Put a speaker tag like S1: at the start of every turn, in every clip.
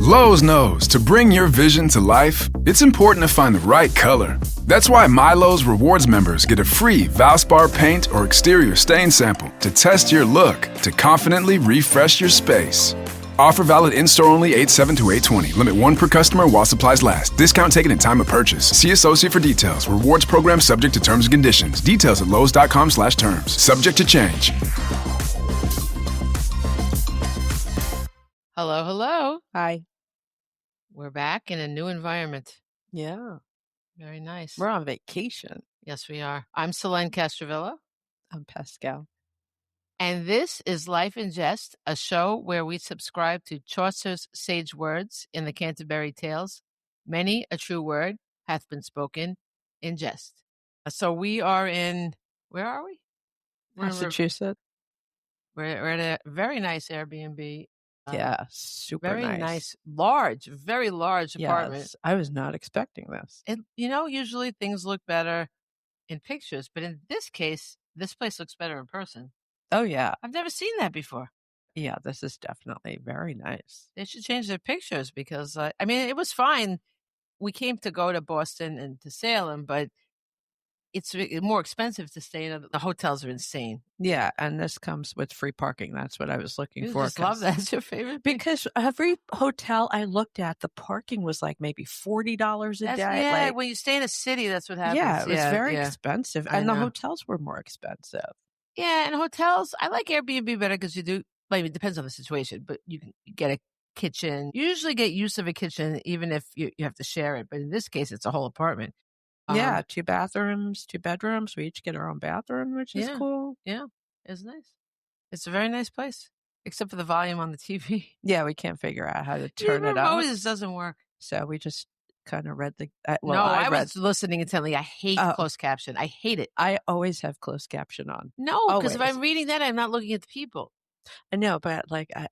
S1: Lowe's knows to bring your vision to life, it's important to find the right color. That's why MyLowe's Rewards members get a free Valspar paint or exterior stain sample to test your look to confidently refresh your space. Offer valid in-store only 8/7 to 8/20. Limit 1 per customer while supplies last. Discount taken in time of purchase. See associate for details. Rewards program subject to terms and conditions. Details at lowes.com/terms. Subject to change.
S2: Hello, hello.
S3: Hi.
S2: We're back in a new environment.
S3: Yeah.
S2: Very nice.
S3: We're on vacation.
S2: Yes, we are. I'm Selene Castrovilla.
S3: I'm Pascale.
S2: And this is Life in Jest, a show where we subscribe to Chaucer's sage words in the Canterbury Tales. Many a true word hath been spoken in jest. So we are in, where are we?
S3: Massachusetts.
S2: We're at a very nice Airbnb.
S3: Yeah, super
S2: very
S3: nice.
S2: Very large apartment.
S3: Yes, I was not expecting this.
S2: Usually things look better in pictures, but in this case, this place looks better in person.
S3: Oh, yeah.
S2: I've never seen that before.
S3: Yeah, this is definitely very nice.
S2: They should change their pictures because, it was fine. We came to go to Boston and to Salem, but it's more expensive to stay in. The hotels are insane.
S3: Yeah, and this comes with free parking. That's what I was looking for.
S2: I just love that. It's your favorite thing?
S3: Because every hotel I looked at, the parking was like maybe $40 a day.
S2: Yeah, when you stay in a city, that's what happens.
S3: Yeah, it was very expensive. And the hotels were more expensive.
S2: Yeah, and hotels, I like Airbnb better because it depends on the situation, but you can get a kitchen. You usually get use of a kitchen even if you have to share it. But in this case, it's a whole apartment.
S3: Yeah, 2 bathrooms, 2 bedrooms. We each get our own bathroom, which is cool.
S2: Yeah, it's nice. It's a very nice place, except for the volume on the TV.
S3: Yeah, we can't figure out how to turn it up.
S2: It doesn't work.
S3: So we just kind of read the...
S2: I was listening intently. I hate closed caption. I hate it.
S3: I always have closed caption on.
S2: No, because if I'm reading that, I'm not looking at the people.
S3: I know, but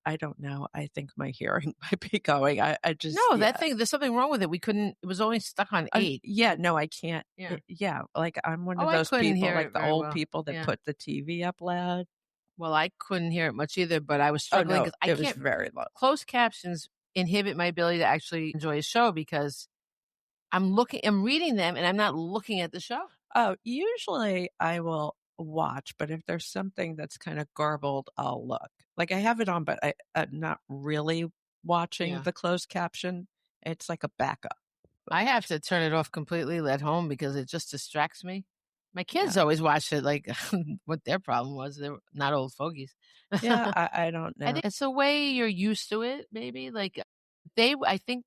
S3: I don't know. I think my hearing might be going. I just...
S2: No, that thing, there's something wrong with it. It was only stuck on 8.
S3: No, I can't.
S2: Yeah.
S3: I'm one of those people, like the old people that put the TV up loud.
S2: Well, I couldn't hear it much either, but I was struggling because
S3: it was very low.
S2: Closed captions inhibit my ability to actually enjoy a show because I'm reading them and I'm not looking at the show.
S3: Oh, usually I will watch, but if there's something that's kind of garbled, I'll look. Like I have it on, but I'm not really watching the closed caption. It's like a backup.
S2: I have to turn it off completely at home because it just distracts me. My kids always watch it like what their problem was. They're not old fogies.
S3: Yeah, I don't know.
S2: I think it's a way you're used to it, maybe. Like I think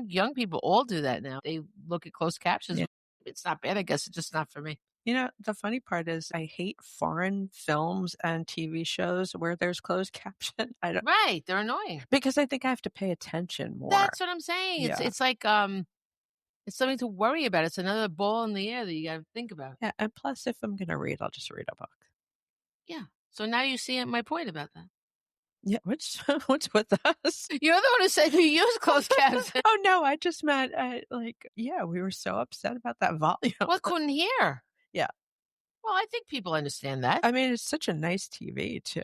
S2: young people all do that now. They look at closed captions. Yeah. It's not bad. I guess it's just not for me.
S3: The funny part is I hate foreign films and TV shows where there's closed caption.
S2: Right. They're annoying.
S3: Because I think I have to pay attention more.
S2: That's what I'm saying. Yeah. It's like, it's something to worry about. It's another ball in the air that you got to think about.
S3: Yeah. And plus, if I'm going to read, I'll just read a book.
S2: Yeah. So now you see my point about that.
S3: Yeah, what's with us?
S2: You're the one who said you use closed captions.
S3: Oh, no, I just meant, we were so upset about that volume.
S2: Well, I couldn't hear.
S3: Yeah.
S2: Well, I think people understand that.
S3: I mean, it's such a nice TV, too.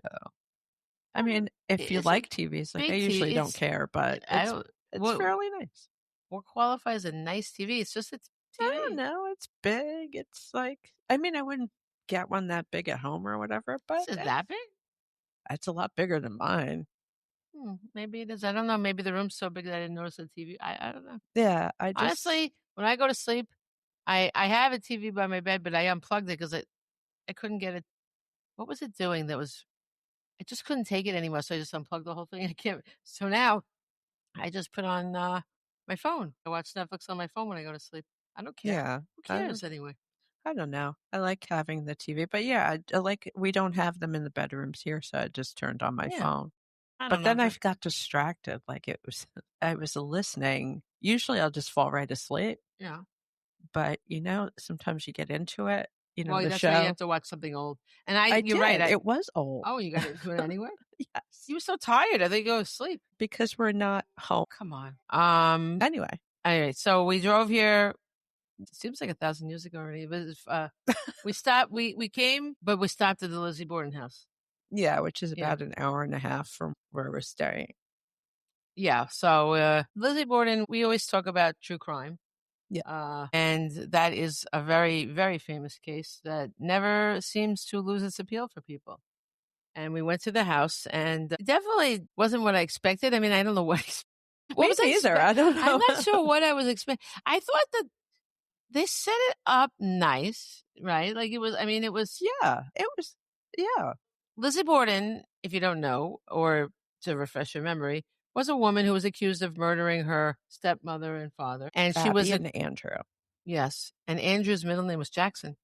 S3: I mean, if you like TVs, like I usually don't care, but it's fairly nice.
S2: What qualifies a nice TV? It's just it's TV.
S3: I don't know. It's big. It's like, I mean, I wouldn't get one that big at home or whatever, but...
S2: Is it that big?
S3: It's a lot bigger than mine.
S2: Maybe it is. I don't know. Maybe the room's so big that I didn't notice the TV. I don't know.
S3: Yeah,
S2: honestly, when I go to sleep, I have a TV by my bed, but I unplugged it because I couldn't get it. What was it doing? I just couldn't take it anymore, so I just unplugged the whole thing. I can't. So now, I just put on my phone. I watch Netflix on my phone when I go to sleep. I don't care.
S3: Yeah,
S2: who cares anyway?
S3: I don't know. I like having the TV, but yeah, we don't have them in the bedrooms here, so I just turned on my phone. But then I got distracted. Like I was listening. Usually I'll just fall right asleep.
S2: Yeah.
S3: But, sometimes you get into it,
S2: well,
S3: the
S2: that's
S3: show.
S2: Why you have to watch something old. And you're right.
S3: It was old.
S2: Oh, you got into it anyway?
S3: Yes.
S2: You were so tired. I think you go to sleep.
S3: Because we're not home.
S2: Come on.
S3: Anyway.
S2: All right. So we drove here. It seems like 1,000 years ago already. But we stopped. We came, but we stopped at the Lizzie Borden house.
S3: Yeah, which is about an hour and a half from where we're staying.
S2: Yeah. So Lizzie Borden, we always talk about true crime.
S3: Yeah.
S2: And that is a very, very famous case that never seems to lose its appeal for people. And we went to the house, and it definitely wasn't what I expected. I mean, I don't know what.
S3: Me neither. I don't know.
S2: I'm not sure what I was expecting. I thought that they set it up nice, right? Like it was. I mean, it was.
S3: Yeah, it was. Yeah.
S2: Lizzie Borden, if you don't know, or to refresh your memory, was a woman who was accused of murdering her stepmother and father, and she was
S3: an Andrew.
S2: Yes, and Andrew's middle name was Jackson.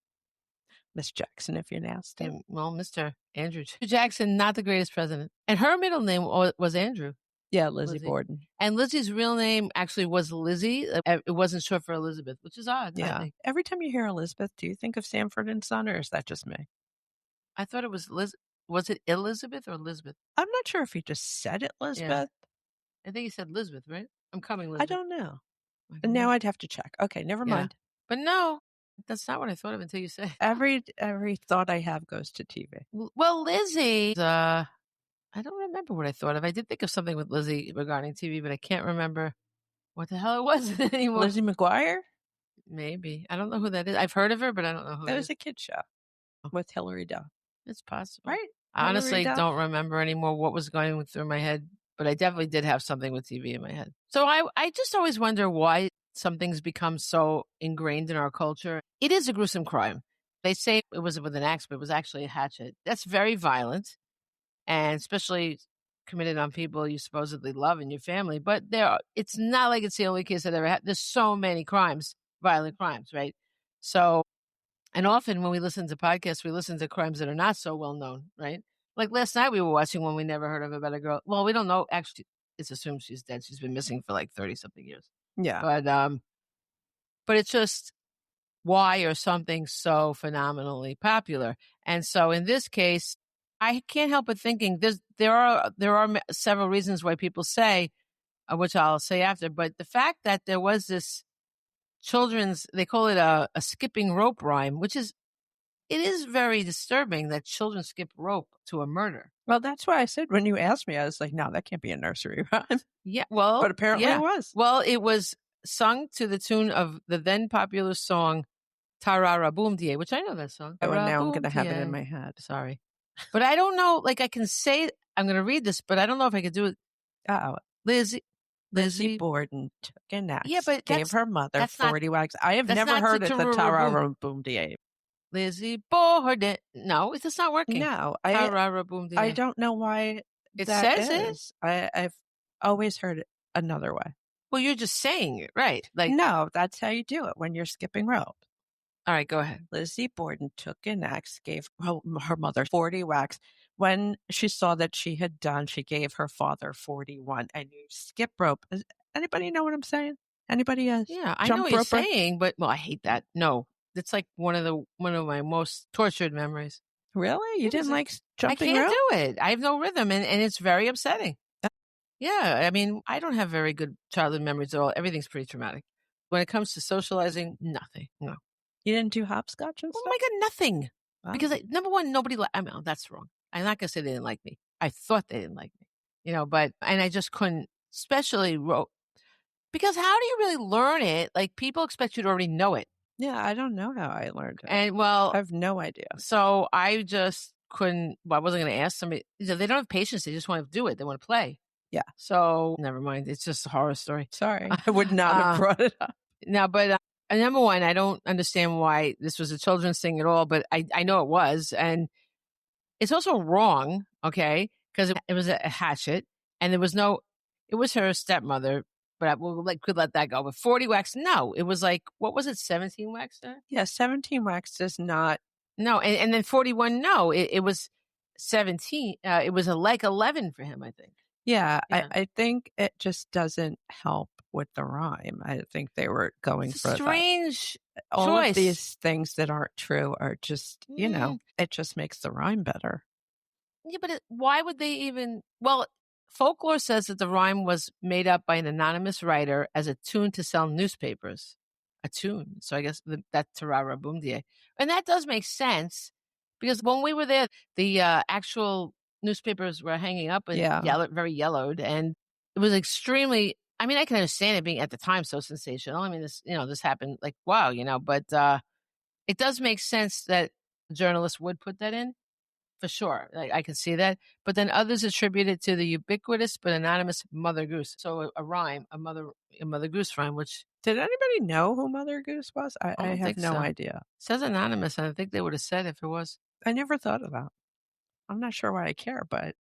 S3: Miss Jackson, if you're nasty.
S2: And, well, Mr. Andrew Jackson, not the greatest president. And her middle name was Andrew.
S3: Yeah, Lizzie Borden.
S2: And Lizzie's real name actually was Lizzie. It wasn't short for Elizabeth, which is odd.
S3: Yeah. Every time you hear Elizabeth, do you think of Sanford and Son, or is that just me?
S2: I thought it was Liz. Was it Elizabeth or Elizabeth?
S3: I'm not sure if he just said it, Elizabeth.
S2: Yeah. I think he said Elizabeth, right? I'm coming, Elizabeth.
S3: I don't know. Now I'd have to check. Okay, never mind.
S2: But no, that's not what I thought of until you said.
S3: Every thought I have goes to TV.
S2: Well, Lizzie, I don't remember what I thought of. I did think of something with Lizzie regarding TV, but I can't remember what the hell it was anymore.
S3: Lizzie McGuire?
S2: Maybe. I don't know who that is. I've heard of her, but I don't know who
S3: it was a kid show with Hilary Duff.
S2: It's possible.
S3: Right?
S2: I honestly don't remember anymore what was going through my head, but I definitely did have something with TV in my head. So I just always wonder why some things become so ingrained in our culture. It is a gruesome crime. They say it was with an axe, but it was actually a hatchet. That's very violent, and especially committed on people you supposedly love in your family. But it's not like it's the only case that ever had. There's so many crimes, violent crimes, right? So, and often when we listen to podcasts, we listen to crimes that are not so well known, right? Like last night we were watching one we never heard of about a girl. Well, we don't know. Actually, it's assumed she's dead. She's been missing for like 30-something years.
S3: Yeah.
S2: But it's just, why are something so phenomenally popular? And so in this case, I can't help but thinking there are several reasons why people say, which I'll say after, but the fact that there was this children's, they call it a skipping rope rhyme, it is very disturbing that children skip rope to a murder.
S3: Well, that's why I said when you asked me, I was like, no, that can't be a nursery rhyme.
S2: Yeah, well.
S3: But apparently it was.
S2: Well, it was sung to the tune of the then popular song Tarara Boom Die, which I know that song.
S3: Oh, and now I'm going to have it in my head.
S2: Sorry. But I don't know, like I can say, I'm going to read this, but I don't know if I could do it.
S3: Uh-oh. Lizzie Borden took an axe, but gave her mother 40 whacks. I have never heard it, the Tarara Boom Die.
S2: Lizzie Borden. No, it's not working.
S3: No.
S2: Tarara Boom Die.
S3: I don't know why
S2: it says is.
S3: I've always heard it another way.
S2: Well, you're just saying it, right? Like
S3: no, that's how you do it when you're skipping rope.
S2: All right, go ahead.
S3: Lizzie Borden took an axe, gave her mother 40 whacks. When she saw that she had done, she gave her father 41. And you skip rope. Anybody know what I'm saying? Anybody else?
S2: Yeah, I know what you're saying, but I hate that. No, it's like one of my most tortured memories.
S3: Really? You didn't like jumping rope?
S2: I can't do it. I have no rhythm, and it's very upsetting. Yeah, I mean, I don't have very good childhood memories at all. Everything's pretty traumatic. When it comes to socializing, nothing. No.
S3: You didn't do hopscotch and stuff?
S2: Oh my God, nothing. Wow. Because number one, nobody. I mean, that's wrong. I'm not gonna say they didn't like me. I thought they didn't like me, and I just couldn't, especially rope. Because how do you really learn it? Like people expect you to already know it.
S3: Yeah, I don't know how I learned it.
S2: And
S3: I have no idea.
S2: So I just couldn't. Well, I wasn't gonna ask somebody. They don't have patience. They just want to do it. They want to play.
S3: Yeah.
S2: So never mind. It's just a horror story.
S3: Sorry, I would not have brought it up.
S2: No, but. Number one, I don't understand why this was a children's thing at all, but I know it was. And it's also wrong, okay, because it was a hatchet and it was her stepmother, but we could let that go. But 40 whacks, no. It was like, what was it, 17 whacks there?
S3: Yeah, 17 whacks does not.
S2: No, and then 41, no. It was 17. It was like 11 for him, I think.
S3: Yeah. I think it just doesn't help with the rhyme. I think they were going for
S2: strange
S3: all
S2: choice.
S3: Of these things that aren't true are just, it just makes the rhyme better.
S2: Yeah, but why would they even? Well, folklore says that the rhyme was made up by an anonymous writer as a tune to sell newspapers. A tune. So I guess that's Tarara Boom Die. And that does make sense because when we were there, the actual newspapers were hanging up and very yellowed. And it was extremely, I mean, I can understand it being at the time so sensational. I mean, this happened like, wow, but it does make sense that journalists would put that in for sure. Like, I can see that. But then others attribute it to the ubiquitous but anonymous Mother Goose. So a rhyme, a Mother Goose rhyme, which.
S3: Did anybody know who Mother Goose was? I
S2: don't
S3: have
S2: think
S3: no
S2: so.
S3: idea. It
S2: says anonymous, and I think they would have said if it was.
S3: I never thought of that. I'm not sure why I care, but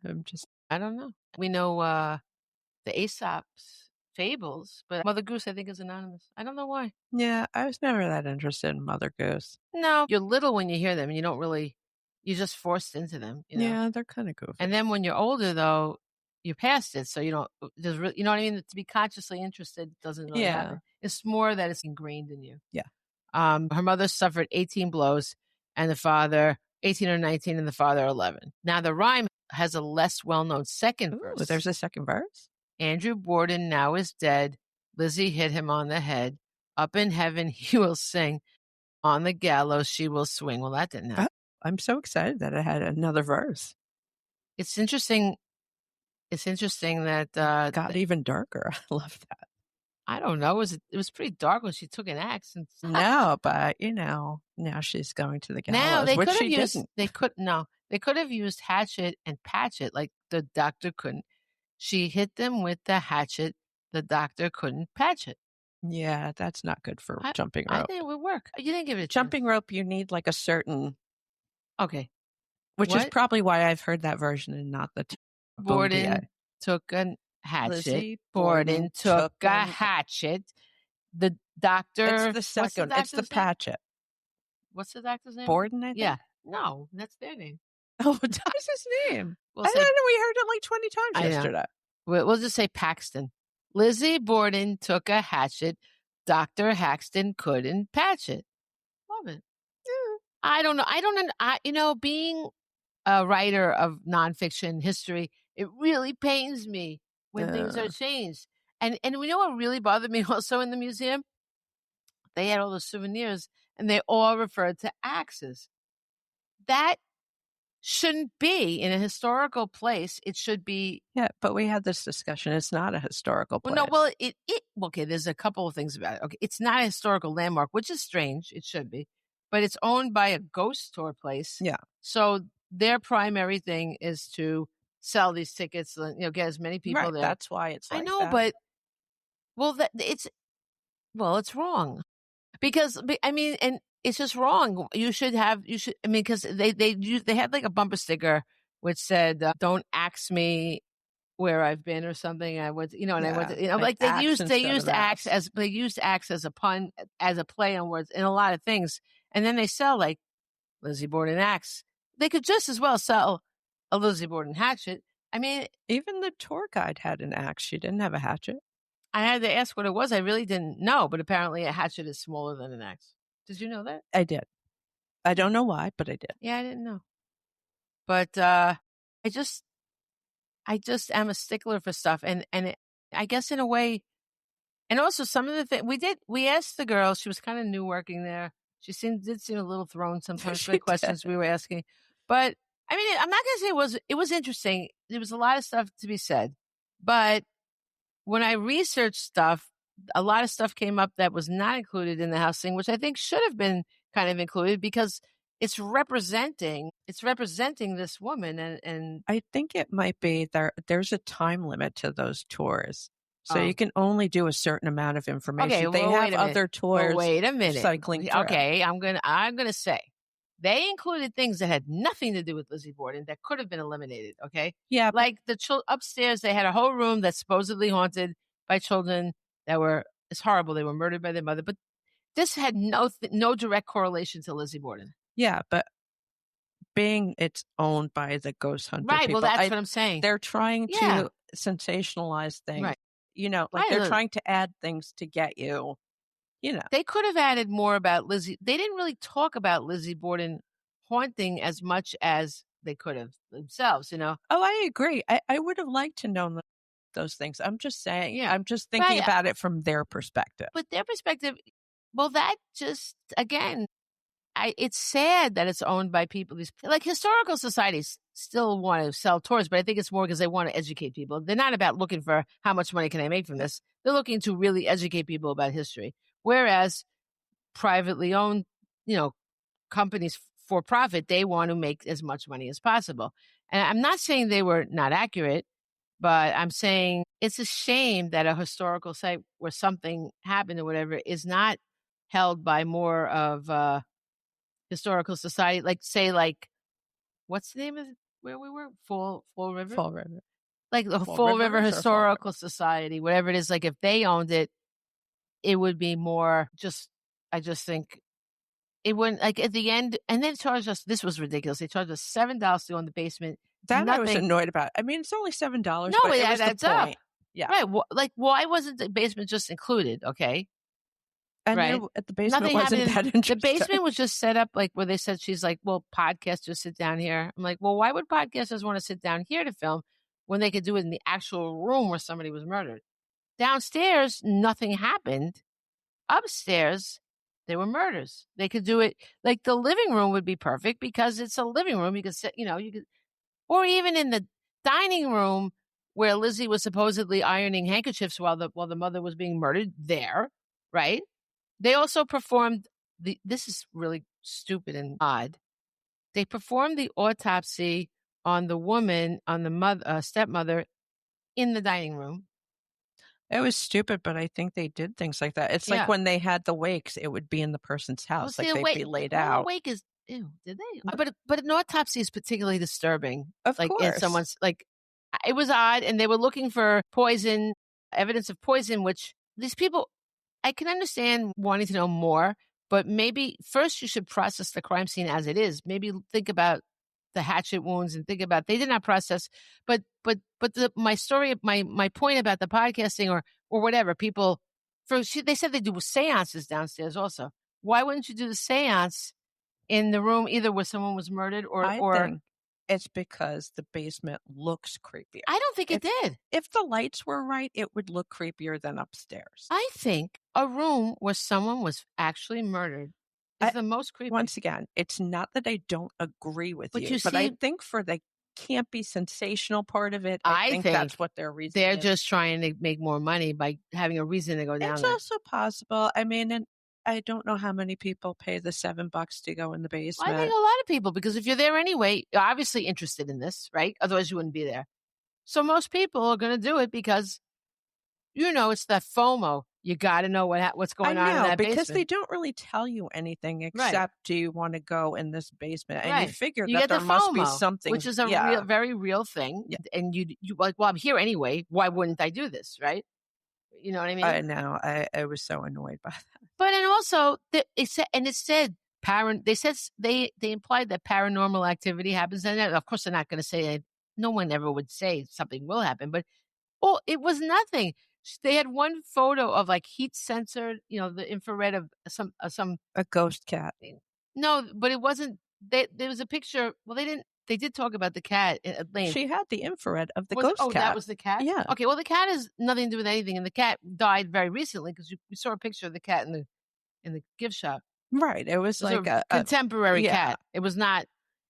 S2: I don't know. We know the Aesop's fables, but Mother Goose, I think, is anonymous. I don't know why.
S3: Yeah, I was never that interested in Mother Goose.
S2: No, you're little when you hear them, and you don't really, you're just forced into them.
S3: Yeah, they're kind of goofy.
S2: And then when you're older, though, you're past it, so you don't. There's really, you know what I mean. To be consciously interested doesn't really happen. It's more that it's ingrained in you.
S3: Yeah.
S2: Her mother suffered 18 blows, and the father 18 or 19, and the father 11. Now the rhyme has a less well-known second verse.
S3: There's a second verse?
S2: Andrew Borden now is dead. Lizzie hit him on the head. Up in heaven he will sing. On the gallows she will swing. Well, that didn't happen.
S3: I'm so excited that it had another verse.
S2: It's interesting. It's interesting that
S3: got even darker. I love that.
S2: I don't know. It was pretty dark when she took an axe. And
S3: no, but now she's going to the gallows.
S2: Now they
S3: which
S2: could have
S3: she
S2: used.
S3: didn't.
S2: They could have used hatchet and patchet like the doctor couldn't. She hit them with the hatchet. The doctor couldn't patch it.
S3: Yeah, that's not good for jumping rope.
S2: I think it would work. You didn't give it a
S3: jumping rope. You need like a certain.
S2: Okay.
S3: Which is probably why I've heard that version and not the.
S2: Borden took a hatchet.
S3: Lizzie
S2: Borden took a hatchet. The doctor.
S3: It's the second. It's the patchet.
S2: What's the doctor's name?
S3: Borden, I think.
S2: Yeah. No, that's their name.
S3: Oh, that's his name. I don't know. We heard it like 20 times yesterday.
S2: We'll just say Paxton. Lizzie Borden took a hatchet. Dr. Haxton couldn't patch it. Love it. Yeah. I don't know. Being a writer of nonfiction history, it really pains me when things are changed. And we know what really bothered me also in the museum? They had all the souvenirs, and they all referred to axes. That shouldn't be in a historical place. It should be.
S3: Yeah, but we had this discussion. It's not a historical place.
S2: Okay, there's a couple of things about it. Okay, it's not a historical landmark, which is strange. It should be. But it's owned by a ghost tour place.
S3: Yeah.
S2: So their primary thing is to sell these tickets, get as many people there.
S3: That's why it's like
S2: I know,
S3: that.
S2: but it's wrong. Because and it's just wrong. Because they had like a bumper sticker which said, "Don't axe me where I've been" or something. I went, and I went, like they used axe as a pun, as a play on words in a lot of things. And then they sell like Lizzie Borden axe. They could just as well sell a Lizzie Borden hatchet. I mean,
S3: even the tour guide had an axe. She didn't have a hatchet.
S2: I had to ask what it was. I really didn't know, but apparently a hatchet is smaller than an axe. Did you know that?
S3: I did. I don't know why, but I did.
S2: Yeah, I didn't know. But I just am a stickler for stuff, and I guess in a way, and also some of the things we asked the girl. She was kind of new working there. She did seem a little thrown sometimes by the questions we were asking. But I mean, I'm not going to say it was interesting. There was a lot of stuff to be said, but when I researched stuff, a lot of stuff came up that was not included in the house thing, which I think should have been kind of included because it's representing this woman. And
S3: I think it might be there's a time limit to those tours. So you can only do a certain amount of information.
S2: Okay,
S3: they have other tours.
S2: Wait a minute.
S3: Cycling through.
S2: Okay, I'm gonna say they included things that had nothing to do with Lizzie Borden that could have been eliminated. Okay,
S3: yeah,
S2: like upstairs, they had a whole room that's supposedly haunted by children it's horrible. They were murdered by their mother, but this had no direct correlation to Lizzie Borden.
S3: Yeah, but being it's owned by the ghost hunter,
S2: right?
S3: people,
S2: Well, that's what I'm saying.
S3: They're trying to sensationalize things,
S2: right?
S3: They're trying to add things to get you.
S2: They could have added more about Lizzie. They didn't really talk about Lizzie Borden haunting as much as they could have themselves.
S3: Oh, I agree. I would have liked to know those things. I'm just saying.
S2: Yeah.
S3: I'm just thinking about it from their perspective.
S2: But their perspective, well, that just again. it's sad that it's owned by people. These like historical societies still want to sell tours, but I think it's more because they want to educate people. They're not about looking for how much money can I make from this. They're looking to really educate people about history. Whereas privately owned, companies for profit, they want to make as much money as possible. And I'm not saying they were not accurate, but I'm saying it's a shame that a historical site where something happened or whatever is not held by more of historical society, like what's the name of where we were? Fall River?
S3: Fall River.
S2: Like the Fall River Historical Society, whatever it is. Like if they owned it, it would be more I just think it wouldn't, like at the end, and then charged us, this was ridiculous. They charged us $7 to go in the basement.
S3: That I was annoyed about. I mean, it's only $7.
S2: No,
S3: but it was
S2: that's
S3: the point.
S2: Up.
S3: Yeah.
S2: Right. Well, why wasn't the basement just included? Okay.
S3: And
S2: right.
S3: The basement wasn't that interesting.
S2: The basement was just set up like where they said, she's like, well, podcasters sit down here. I'm like, well, why would podcasters want to sit down here to film when they could do it in the actual room where somebody was murdered? Downstairs, nothing happened. Upstairs, there were murders. They could do it like the living room would be perfect because it's a living room. You could sit, you could, or even in the dining room where Lizzie was supposedly ironing handkerchiefs while the mother was being murdered there, right? They also performed this is really stupid and odd. They performed the autopsy on the woman, on the stepmother in the dining room.
S3: It was stupid, but I think they did things like that. It's like when they had the wakes, it would be in the person's house. Well, they'd be laid out.
S2: The wake is, ew, did they? But an autopsy is particularly disturbing.
S3: Of
S2: course. In
S3: someone's,
S2: it was odd, and they were looking for poison, evidence of poison, which these people, I can understand wanting to know more, but maybe first you should process the crime scene as it is. Maybe think about the hatchet wounds and think about, they did not process, but my story, my point about the podcasting or whatever, people, they said they do seances downstairs also. Why wouldn't you do the seance in the room either where someone was murdered or
S3: think it's because the basement looks creepy.
S2: I don't think it did.
S3: If the lights were right, it would look creepier than upstairs.
S2: I think a room where someone was actually murdered is the most creepy.
S3: Once again, it's not that I don't agree with you, but I think for the can't be sensational part of it, I think that's what their reason
S2: they're
S3: is.
S2: Just trying to make more money by having a reason to go down there.
S3: It's also possible. I mean, and I don't know how many people pay the $7 to go in the basement.
S2: Well, I think a lot of people, because if you're there anyway, you're obviously interested in this, right? Otherwise you wouldn't be there. So most people are going to do it because, it's that FOMO. You got to know what's going on in that basement.
S3: Because they don't really tell you anything except, do you want to go in this basement? And you figure that there must be something.
S2: Which is a very real thing. Yeah. And you like, well, I'm here anyway. Why wouldn't I do this, right? You know what I mean?
S3: I know. I was so annoyed by that.
S2: But and also, it said they implied that paranormal activity happens, and of course they're not going to say. No one ever would say something will happen, but it was nothing. They had one photo of like heat censored, the infrared of some
S3: a ghost cat.
S2: No, but it wasn't. There was a picture. Well, they didn't. They did talk about the cat at length.
S3: She had the infrared of the ghost cat. Oh,
S2: that was the cat?
S3: Yeah.
S2: Okay, well, the cat has nothing to do with anything, and the cat died very recently because we saw a picture of the cat in the gift shop.
S3: Right. It was like
S2: a contemporary cat. It was not.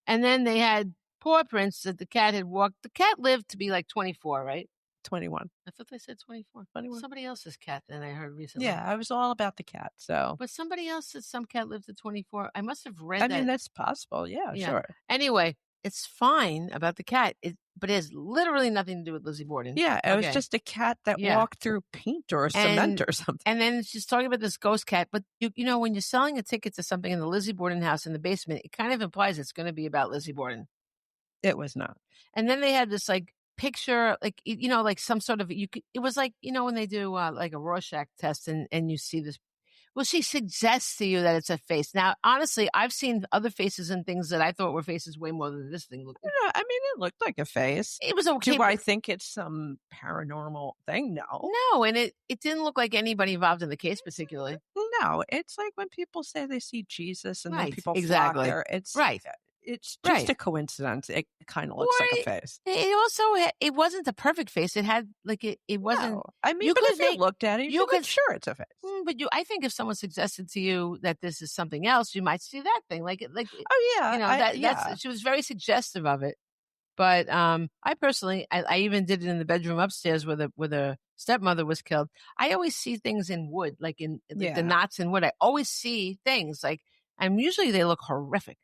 S2: And then they had paw prints that the cat had walked. The cat lived to be like 24, right?
S3: 21.
S2: I thought they said 24.
S3: 21.
S2: Somebody else's cat that I heard recently.
S3: Yeah, I was all about the cat. So,
S2: but somebody else said some cat lived to 24. I must have read that.
S3: I mean, that's possible. Yeah, sure.
S2: Anyway, it's fine about the cat, but it has literally nothing to do with Lizzie Borden.
S3: Yeah, it was just a cat that walked through paint or cement or something.
S2: And then she's talking about this ghost cat. But when you're selling a ticket to something in the Lizzie Borden house in the basement, it kind of implies it's going to be about Lizzie Borden.
S3: It was not. And
S2: then they had this like picture, like like some sort of it was like when they do like a Rorschach test and you see this. Well, she suggests to you that it's a face. Now, honestly, I've seen other faces and things that I thought were faces way more than this thing looked like.
S3: I mean, it looked like a face.
S2: It was okay.
S3: Do I think it's some paranormal thing? No.
S2: No, and it didn't look like anybody involved in the case particularly.
S3: No, it's like when people say they see Jesus and then people
S2: flock
S3: there. It's
S2: right.
S3: it's just a coincidence. It kind of looks like a face.
S2: It also, it wasn't the perfect face. It had like, it wasn't.
S3: No. I mean, but if you looked at it, you could, sure, it's a face.
S2: But I think if someone suggested to you that this is something else, you might see that thing.
S3: Oh yeah.
S2: You know, that's, she was very suggestive of it. But I personally, I even did it in the bedroom upstairs where the stepmother was killed. I always see things in wood, like in the knots in wood. I always see things and usually they look horrific.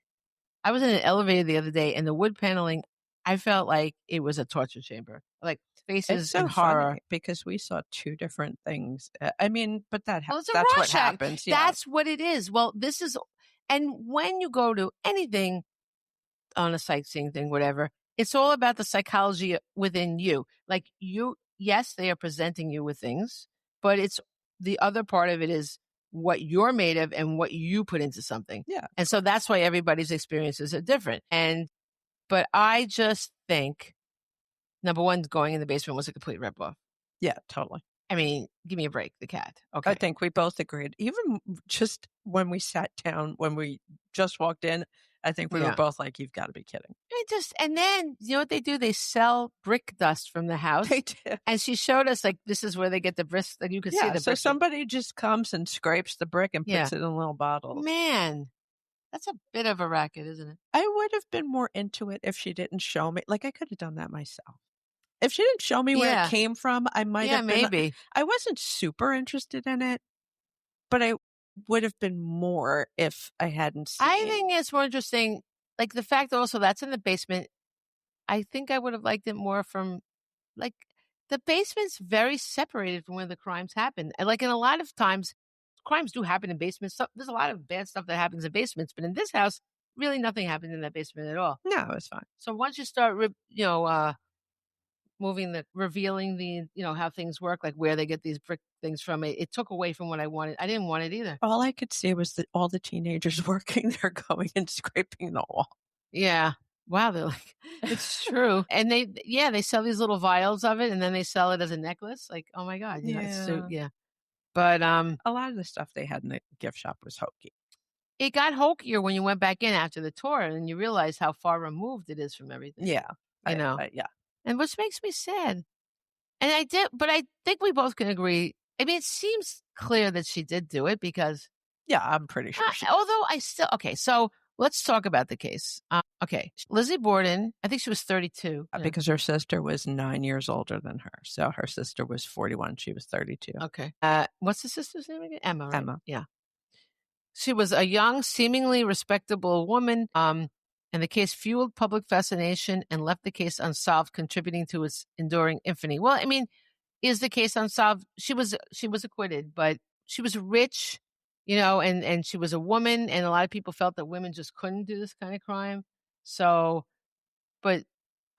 S2: I was in an elevator the other day and the wood paneling, I felt like it was a torture chamber, like faces and horror.
S3: Because we saw two different things. I mean, but that's what happens.
S2: Yeah. That's what it is. Well, and when you go to anything on a sightseeing thing, whatever, it's all about the psychology within you. Like yes, they are presenting you with things, but it's the other part of it is what you're made of and what you put into something.
S3: Yeah.
S2: And so that's why everybody's experiences are different. But I just think, number one, going in the basement was a complete ripoff.
S3: Yeah, totally.
S2: I mean, give me a break, the cat. Okay.
S3: I think we both agreed. Even just when we sat down, when we just walked in, I think we were both like, you've got to be kidding.
S2: And then, you know what they do? They sell brick dust from the house.
S3: They do.
S2: And she showed us, like, this is where they get the bricks. Like, you can see the bricks.
S3: So somebody just comes and scrapes the brick and puts it in little bottles.
S2: Man, that's a bit of a racket, isn't it?
S3: I would have been more into it if she didn't show me. Like, I could have done that myself. If she didn't show me where it came from, I might have been.
S2: Maybe.
S3: I wasn't super interested in it, but I would have been more if I hadn't seen.
S2: I think it's more interesting, like the fact also that's in the basement. I think I would have liked it more from, like, the basement's very separated from where the crimes happen. And like in a lot of times, crimes do happen in basements. So there's a lot of bad stuff that happens in basements, but in this house, really nothing happened in that basement at all.
S3: No, it was fine.
S2: So once you start, revealing the, how things work, like where they get these brick things from, it took away from what I wanted. I didn't want it either.
S3: All I could see was that all the teenagers working there going and scraping the wall.
S2: Yeah. Wow. They're like, it's true. And they sell these little vials of it and then they sell it as a necklace. Like, oh my God. It's so, But
S3: a lot of the stuff they had in the gift shop was hokey.
S2: It got hokier when you went back in after the tour and you realize how far removed it is from everything.
S3: Yeah.
S2: Yeah. And which makes me sad. And I think we both can agree. I mean, it seems clear that she did do it because.
S3: Yeah, I'm pretty sure she did.
S2: Although so let's talk about the case. Lizzie Borden, I think she was 32.
S3: Because her sister was 9 years older than her. So her sister was 41. She was 32.
S2: Okay. What's the sister's name again? Emma, right?
S3: Emma.
S2: Yeah. She was a young, seemingly respectable woman. And the case fueled public fascination and left the case unsolved, contributing to its enduring infamy. Well, I mean, is the case unsolved? She was acquitted, but she was rich, and she was a woman, and a lot of people felt that women just couldn't do this kind of crime. So, but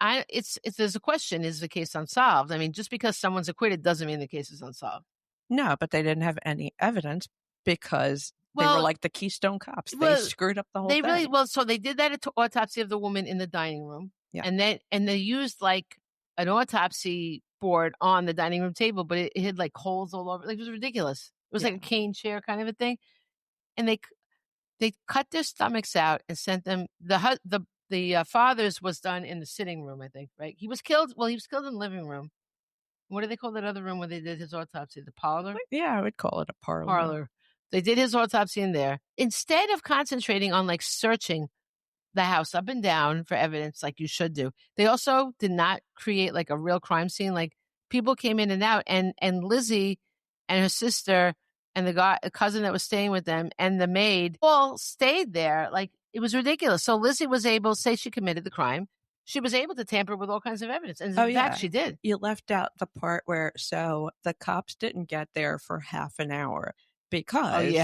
S2: there's a question: is the case unsolved? I mean, just because someone's acquitted doesn't mean the case is unsolved.
S3: No, but they didn't have any evidence because. They were like the Keystone Cops. They screwed up the whole thing.
S2: So they did that autopsy of the woman in the dining room.
S3: Yeah.
S2: And they used like an autopsy board on the dining room table, but it had like holes all over. Like, it was ridiculous. It was like a cane chair kind of a thing. And they cut their stomachs out and sent them. The father's was done in the sitting room, I think, right? He was killed. Well, he was killed in the living room. What do they call that other room where they did his autopsy? The parlor?
S3: Yeah, I would call it a parlor.
S2: They did his autopsy in there. Instead of concentrating on like searching the house up and down for evidence like you should do, they also did not create like a real crime scene. Like, people came in and out, and Lizzie and her sister and the cousin that was staying with them and the maid all stayed there. Like, it was ridiculous. So Lizzie was able, say she committed the crime, she was able to tamper with all kinds of evidence. And in fact, she did.
S3: You left out the part where, so the cops didn't get there for half an hour. Because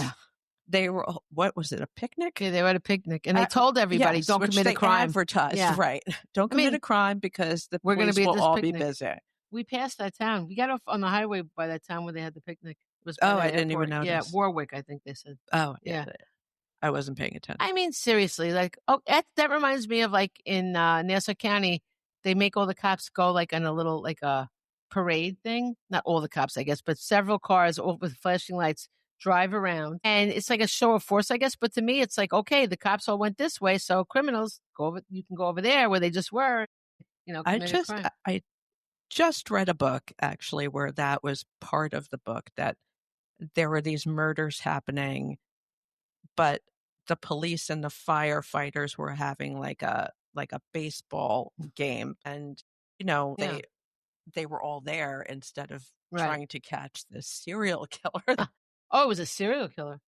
S3: they were, what was it, a picnic?
S2: Yeah, they were at a picnic. And they told everybody, don't commit a crime.
S3: Advertised, right. Don't commit a crime because the police will all be busy.
S2: We passed that town. We got off on the highway by that town where they had the picnic. It was
S3: I didn't even notice.
S2: Yeah, Warwick, I think they said.
S3: Oh, yeah. I wasn't paying attention.
S2: I mean, seriously, like, that reminds me of like in Nassau County, they make all the cops go like on a little, like a parade thing. Not all the cops, I guess, but several cars all with flashing lights, drive around, and it's like a show of force, I guess. But to me, it's like, okay, the cops all went this way, so criminals go over. You can go over there where they just were, commit a crime.
S3: I just read a book actually where that was part of the book, that there were these murders happening, but the police and the firefighters were having like a baseball game, and they were all there instead of trying to catch this serial killer.
S2: Oh, it was a serial killer.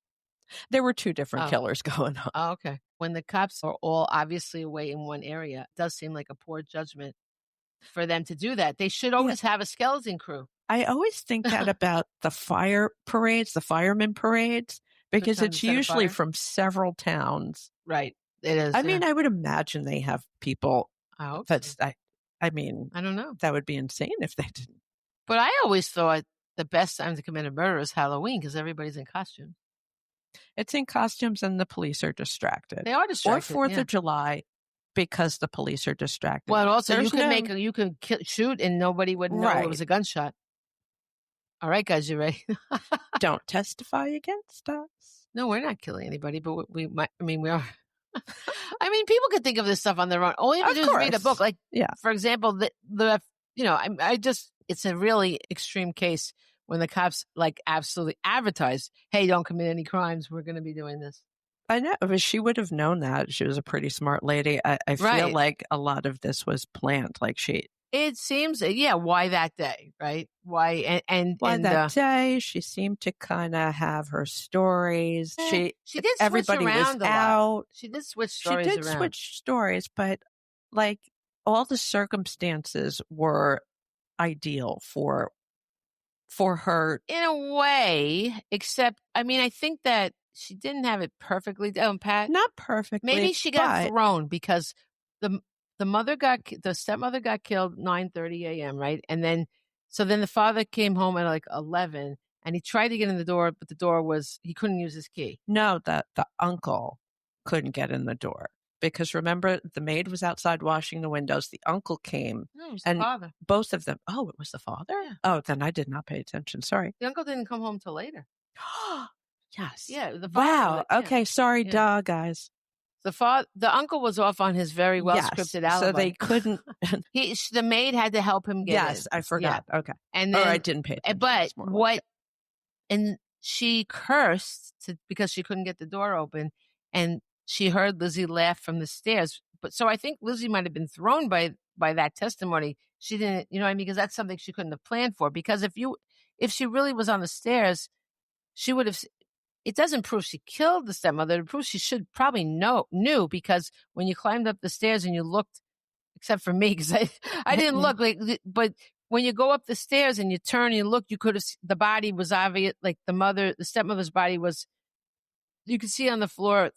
S3: There were two different killers going on.
S2: Oh, okay. When the cops are all obviously away in one area, it does seem like a poor judgment for them to do that. They should always have a skeleton crew.
S3: I always think that about the fire parades, the firemen parades, because it's usually from several towns.
S2: Right. It is.
S3: I mean, I would imagine they have people.
S2: I hope
S3: I mean,
S2: I don't know.
S3: That would be insane if they didn't.
S2: But I always thought the best time to commit a murder is Halloween because everybody's in costume.
S3: It's in costumes and the police are distracted.
S2: They are distracted.
S3: Or 4th of July because the police are distracted.
S2: Well, also you could shoot and nobody would know it was a gunshot. All right, guys, you ready?
S3: Don't testify against us.
S2: No, we're not killing anybody, but we might. I mean, we are. I mean, people could think of this stuff on their own. All you have to do is read a book. Like, for example, it's a really extreme case when the cops like absolutely advertised, "Hey, don't commit any crimes. We're going to be doing this."
S3: I know, but she would have known that. She was a pretty smart lady. I feel like a lot of this was planned. Like
S2: it seems, why that day, right? Why
S3: that day? She seemed to kind of have her stories.
S2: She did.
S3: Everybody was out.
S2: She did switch stories around.
S3: She did switch stories, but like all the circumstances were ideal for her
S2: in a way. Except, I mean, I think that she didn't have it perfectly down pat.
S3: Not perfectly.
S2: Maybe she got thrown because the stepmother got killed 9:30 a.m. right, and then the father came home at like 11, and he tried to get in the door, but the door he couldn't use his key.
S3: No, the uncle couldn't get in the door because remember the maid was outside washing the windows. The uncle came.
S2: No, it was the father.
S3: Both of them. Oh, it was the father.
S2: Yeah.
S3: Oh, then I did not pay attention. Sorry.
S2: The uncle didn't come home till later.
S3: Yes.
S2: Yeah. The
S3: father, wow. Okay. Sorry, duh, guys.
S2: The uncle was off on his very well scripted alibi,
S3: so they couldn't.
S2: The maid had to help him get in.
S3: Yes, I forgot. Yeah. Okay,
S2: and then,
S3: I didn't pay attention.
S2: But and she cursed because she couldn't get the door open, and she heard Lizzie laugh from the stairs. But so I think Lizzie might have been thrown by that testimony. She didn't, you know what I mean? Because that's something she couldn't have planned for. Because if she really was on the stairs, she would have. It doesn't prove she killed the stepmother. It proves she should probably knew because when you climbed up the stairs and you looked, except for me, because I didn't look but when you go up the stairs and you turn and you look, you could have, the body was obvious, like the stepmother's body was, you could see on the floor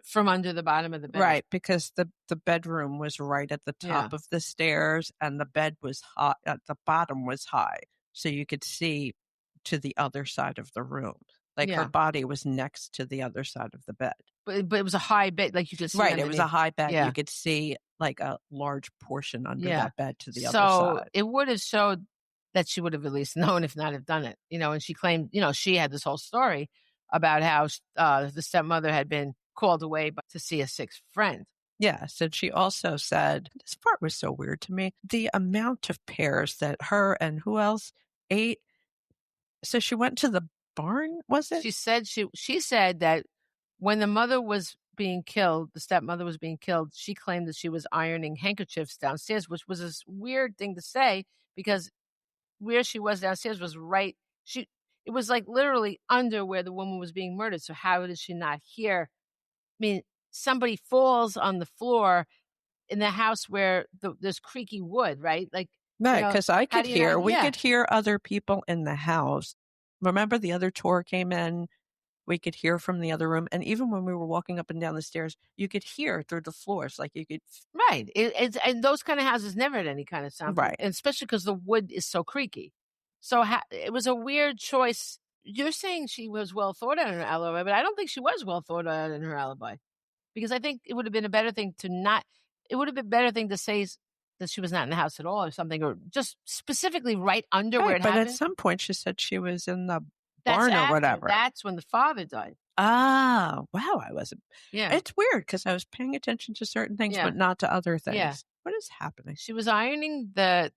S2: from under the bottom of the bed.
S3: Right, because the bedroom was right at the top of the stairs and the bed was high, at the bottom was high. So you could see to the other side of the room. Like her body was next to the other side of the bed.
S2: But it was a high bed, like you could see.
S3: Right,
S2: underneath.
S3: It was a high bed. Yeah. You could see like a large portion under that bed to the other side.
S2: So it would have showed that she would have at least known, if not have done it. And she claimed, she had this whole story about how the stepmother had been called away to see a sick friend.
S3: Yes, and she also said, this part was so weird to me, the amount of pears that her and who else ate. So she went to the barn, was it?
S2: She said that when the mother was being killed, the stepmother was being killed, she claimed that she was ironing handkerchiefs downstairs, which was a weird thing to say because where she was downstairs was it was like literally under where the woman was being murdered. So how did she not hear? I mean, somebody falls on the floor in the house where there's creaky wood, right? Like,
S3: right, because I could hear, we could hear other people in the house. Remember the other tour came in, we could hear from the other room. And even when we were walking up and down the stairs, you could hear through the floors. Like you could.
S2: Right. And those kind of houses never had any kind of sound.
S3: Right.
S2: And especially because the wood is so creaky. So it was a weird choice. You're saying she was well thought out in her alibi, but I don't think she was well thought out in her alibi. Because I think it would have been a better thing to say that she was not in the house at all or something, or just specifically right under where it happened.
S3: But at some point she said she was in the barn or whatever.
S2: That's when the father died.
S3: Ah, wow. I wasn't.
S2: Yeah.
S3: It's weird because I was paying attention to certain things, but not to other things.
S2: Yeah.
S3: What is happening?
S2: She was ironing the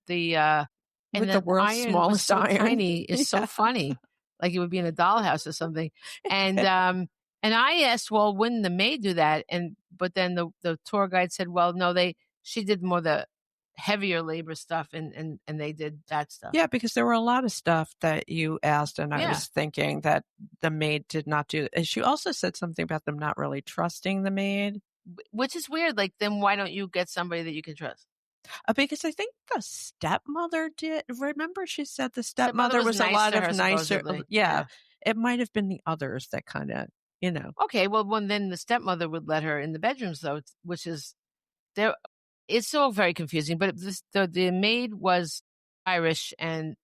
S3: with the world's
S2: iron
S3: smallest
S2: was so
S3: iron.
S2: Tiny. It's so funny. Like it would be in a dollhouse or something. And I asked, well, wouldn't the maid do that? But then the tour guide said, well, no, she did more the heavier labor stuff and they did that stuff.
S3: Yeah, because there were a lot of stuff that you asked, and I was thinking that the maid did not do. And she also said something about them not really trusting the maid.
S2: Which is weird. Like, then why don't you get somebody that you can trust?
S3: Because I think the stepmother did. Remember, she said the stepmother was
S2: nice
S3: a lot
S2: of
S3: of nicer.
S2: Yeah,
S3: it might have been the others that kind of,
S2: Okay, well, then the stepmother would let her in the bedrooms, though, which is there. It's all very confusing. But the maid was Irish, and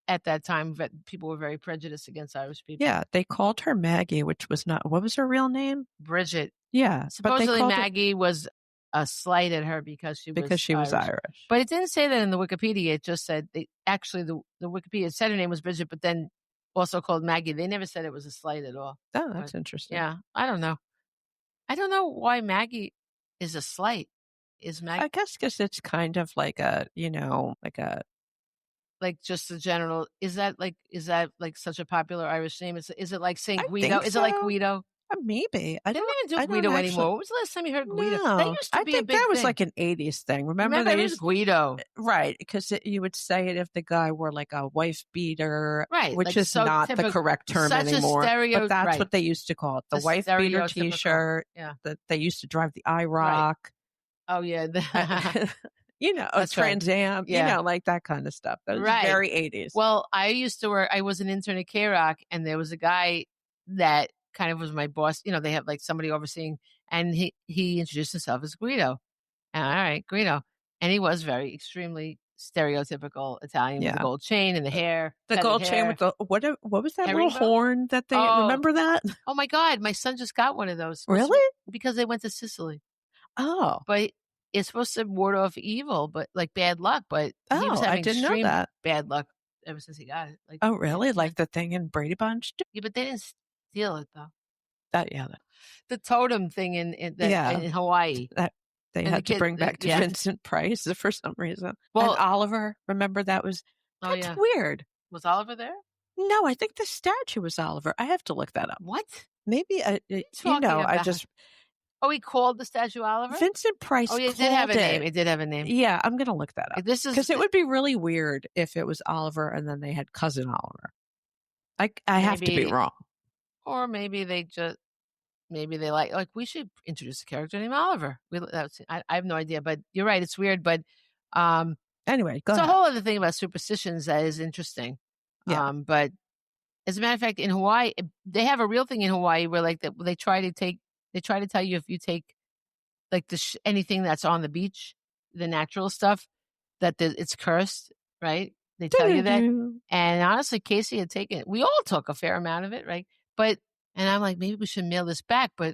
S2: at that time, people were very prejudiced against Irish people.
S3: Yeah, they called her Maggie, which was not. What was her real name?
S2: Bridget.
S3: Yeah,
S2: supposedly Maggie was a slight at her because she was Irish. But it didn't say that in the Wikipedia. It just said the Wikipedia said her name was Bridget, but then also called Maggie. They never said it was a slight at all.
S3: Oh, that's interesting.
S2: Yeah, I don't know. I don't know why Maggie is a slight. Is Maggie?
S3: I guess because it's kind of like
S2: like just the general. Is that like such a popular Irish name? Is it like saying Guido? Is it like Guido?
S3: Maybe.
S2: They don't even do Guido anymore. When was the last time you heard Guido?
S3: No,
S2: That used to be a big
S3: that was
S2: thing.
S3: like an 80s thing. Remember
S2: they used Guido.
S3: Right, because you would say it if the guy were like a wife beater,
S2: right,
S3: which is so not the correct term anymore. But that's what they used to call it. The wife beater T-shirt.
S2: Yeah.
S3: That they used to drive the IROC.
S2: Right. Oh, yeah.
S3: A Trans Am, like that kind of stuff. That was very 80s.
S2: Well, I was an intern at K-Rock, and there was a guy that kind of was my boss. They have like somebody overseeing, and he introduced himself as Guido. And all right, Guido. And he was extremely stereotypical Italian with the gold chain and the hair.
S3: The gold chain with the, what was that little horn that they, remember that?
S2: Oh my God, my son just got one of those.
S3: Really?
S2: Because they went to Sicily.
S3: Oh.
S2: But it's supposed to ward off evil, but like bad luck. But he was having extreme bad luck ever since he got it. Like,
S3: oh, really? Like the thing in Brady Bunch?
S2: Yeah, but they didn't steal it though. The totem thing in Hawaii.
S3: That they had to bring back to Vincent Price for some reason. Well, and Oliver, remember that's weird.
S2: Was Oliver there?
S3: No, I think the statue was Oliver. I have to look that up.
S2: What?
S3: Maybe
S2: Oh, he called the statue Oliver?
S3: Vincent Price.
S2: Oh, it did have a name. It did have a name.
S3: Yeah, I'm going to look that up. Because it would be really weird if it was Oliver and then they had cousin Oliver. I have to be wrong.
S2: Or maybe they like we should introduce a character named Oliver. I have no idea, but you're right. It's weird, but
S3: anyway, go ahead.
S2: It's a whole other thing about superstitions that is interesting. Yeah. But as a matter of fact, in Hawaii, they have a real thing in Hawaii where like they try to tell you if you take like anything that's on the beach, the natural stuff, that it's cursed, right? They tell you that. And honestly, Casey had taken it. We all took a fair amount of it, right? And I'm like, maybe we should mail this back. But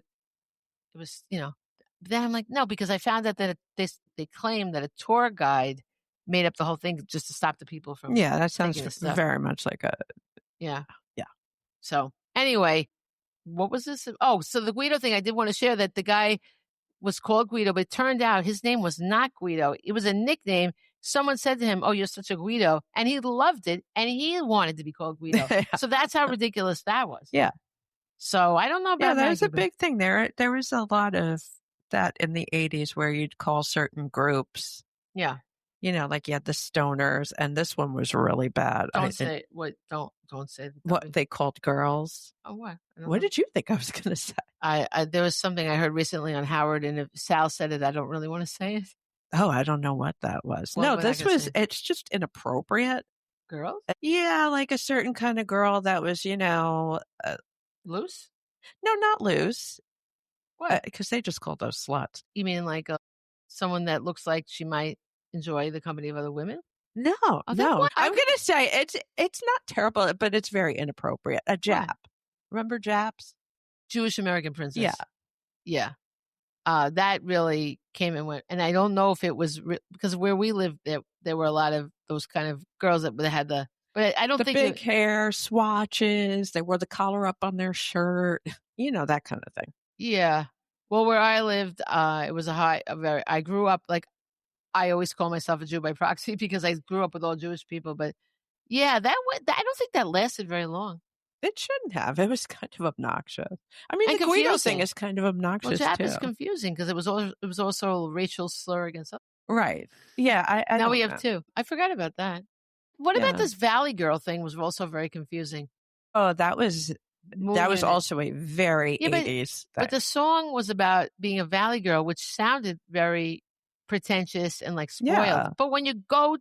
S2: it was, then I'm like, no, because I found out that they claim that a tour guide made up the whole thing just to stop the people from.
S3: Yeah, that sounds very much like a.
S2: Yeah. Yeah. So anyway, what was this? Oh, so the Guido thing, I did want to share that the guy was called Guido, but it turned out his name was not Guido. It was a nickname. Someone said to him, "Oh, you're such a Guido," and he loved it, and he wanted to be called Guido. So that's how ridiculous that was.
S3: Yeah.
S2: So I don't know about
S3: that was a big thing. There was a lot of that in the 80s where you'd call certain groups.
S2: Yeah.
S3: Like you had the stoners, and this one was really bad.
S2: Don't say
S3: what they called girls.
S2: Oh, what?
S3: What did you think I was going to say?
S2: There was something I heard recently on Howard, and if Sal said it, I don't really want to say it.
S3: Oh, I don't know what that was. No, this was. It's just inappropriate.
S2: Girls?
S3: Yeah, like a certain kind of girl that was,
S2: loose?
S3: No, not loose.
S2: What?
S3: Because they just called those sluts.
S2: You mean like someone that looks like she might enjoy the company of other women?
S3: No, no. I'm going to say it's not terrible, but it's very inappropriate. A Jap. What? Remember Japs?
S2: Jewish American princess.
S3: Yeah.
S2: Yeah. That really came and went. And I don't know if it was because where we lived, there were a lot of those kind of girls that had the But I don't think
S3: the big hair, swatches, they wore the collar up on their shirt, that kind of thing.
S2: Yeah. Well, where I lived, it was I grew up, like, I always call myself a Jew by proxy because I grew up with all Jewish people. But yeah, I don't think that lasted very long.
S3: It shouldn't have. It was kind of obnoxious. I mean, the Guido thing is kind of obnoxious
S2: too.
S3: It's
S2: confusing because it was also a racial slur against us.
S3: Right. Yeah.
S2: Now we have two. I forgot about that. What about this Valley Girl thing was also very confusing.
S3: Oh, that was also a very 80s
S2: but the song was about being a Valley Girl, which sounded very pretentious and like spoiled. Yeah. But when you go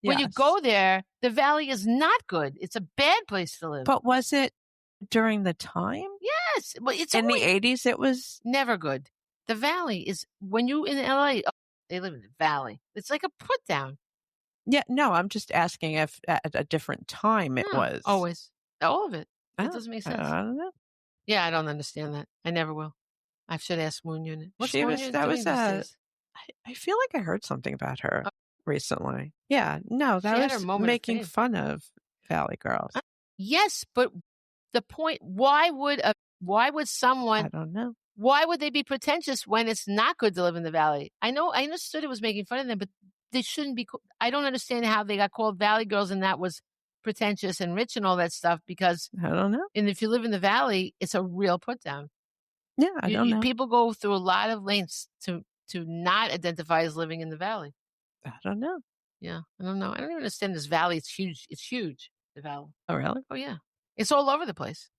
S2: when you go there, the Valley is not good. It's a bad place to live.
S3: But was it during the time?
S2: Yes. Well, it's
S3: in the 80s. It was
S2: never good. The Valley is when you in LA. Oh, they live in the Valley. It's like a put down.
S3: Yeah. No, I'm just asking if at a different time it was
S2: always all of it. It doesn't make sense.
S3: I don't know.
S2: Yeah, I don't understand that. I never will. I should ask Moon Unit. What's Moon Unit doing these days?
S3: I feel like I heard something about her recently. Yeah, no, that was making fun of Valley Girls.
S2: Yes, but the point, why would someone,
S3: I don't know.
S2: Why would they be pretentious when it's not good to live in the Valley? I understood it was making fun of them, but they shouldn't be. I don't understand how they got called Valley Girls and that was pretentious and rich and all that stuff, because
S3: I don't know.
S2: And if you live in the Valley, it's a real put down.
S3: Yeah, I don't know.
S2: People go through a lot of lengths to not identify as living in the Valley.
S3: I don't know.
S2: Yeah, I don't know. I don't even understand this Valley. It's huge. It's huge, the Valley.
S3: Oh, really?
S2: Oh, yeah. It's all over the place.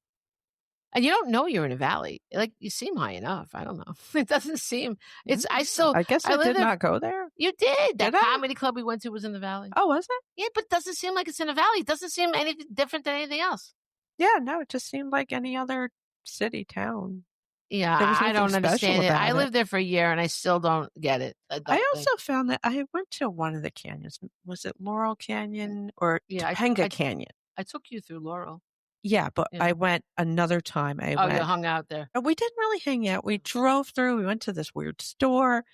S2: And you don't know you're in a valley. Like, you seem high enough. I don't know. It doesn't seem. I
S3: guess I did not go there.
S2: You did. That comedy club we went to was in the Valley.
S3: Oh, was it?
S2: Yeah, but it doesn't seem like it's in a valley. It doesn't seem any different than anything else.
S3: Yeah, no, it just seemed like any other city, town.
S2: Yeah, I don't understand it. I lived there for a year and I still don't get it.
S3: I also found that I went to one of the canyons. Was it Laurel Canyon or Topanga Canyon?
S2: I took you through Laurel.
S3: Yeah, but I went another time.
S2: You hung out there.
S3: We didn't really hang out. We drove through. We went to this weird store.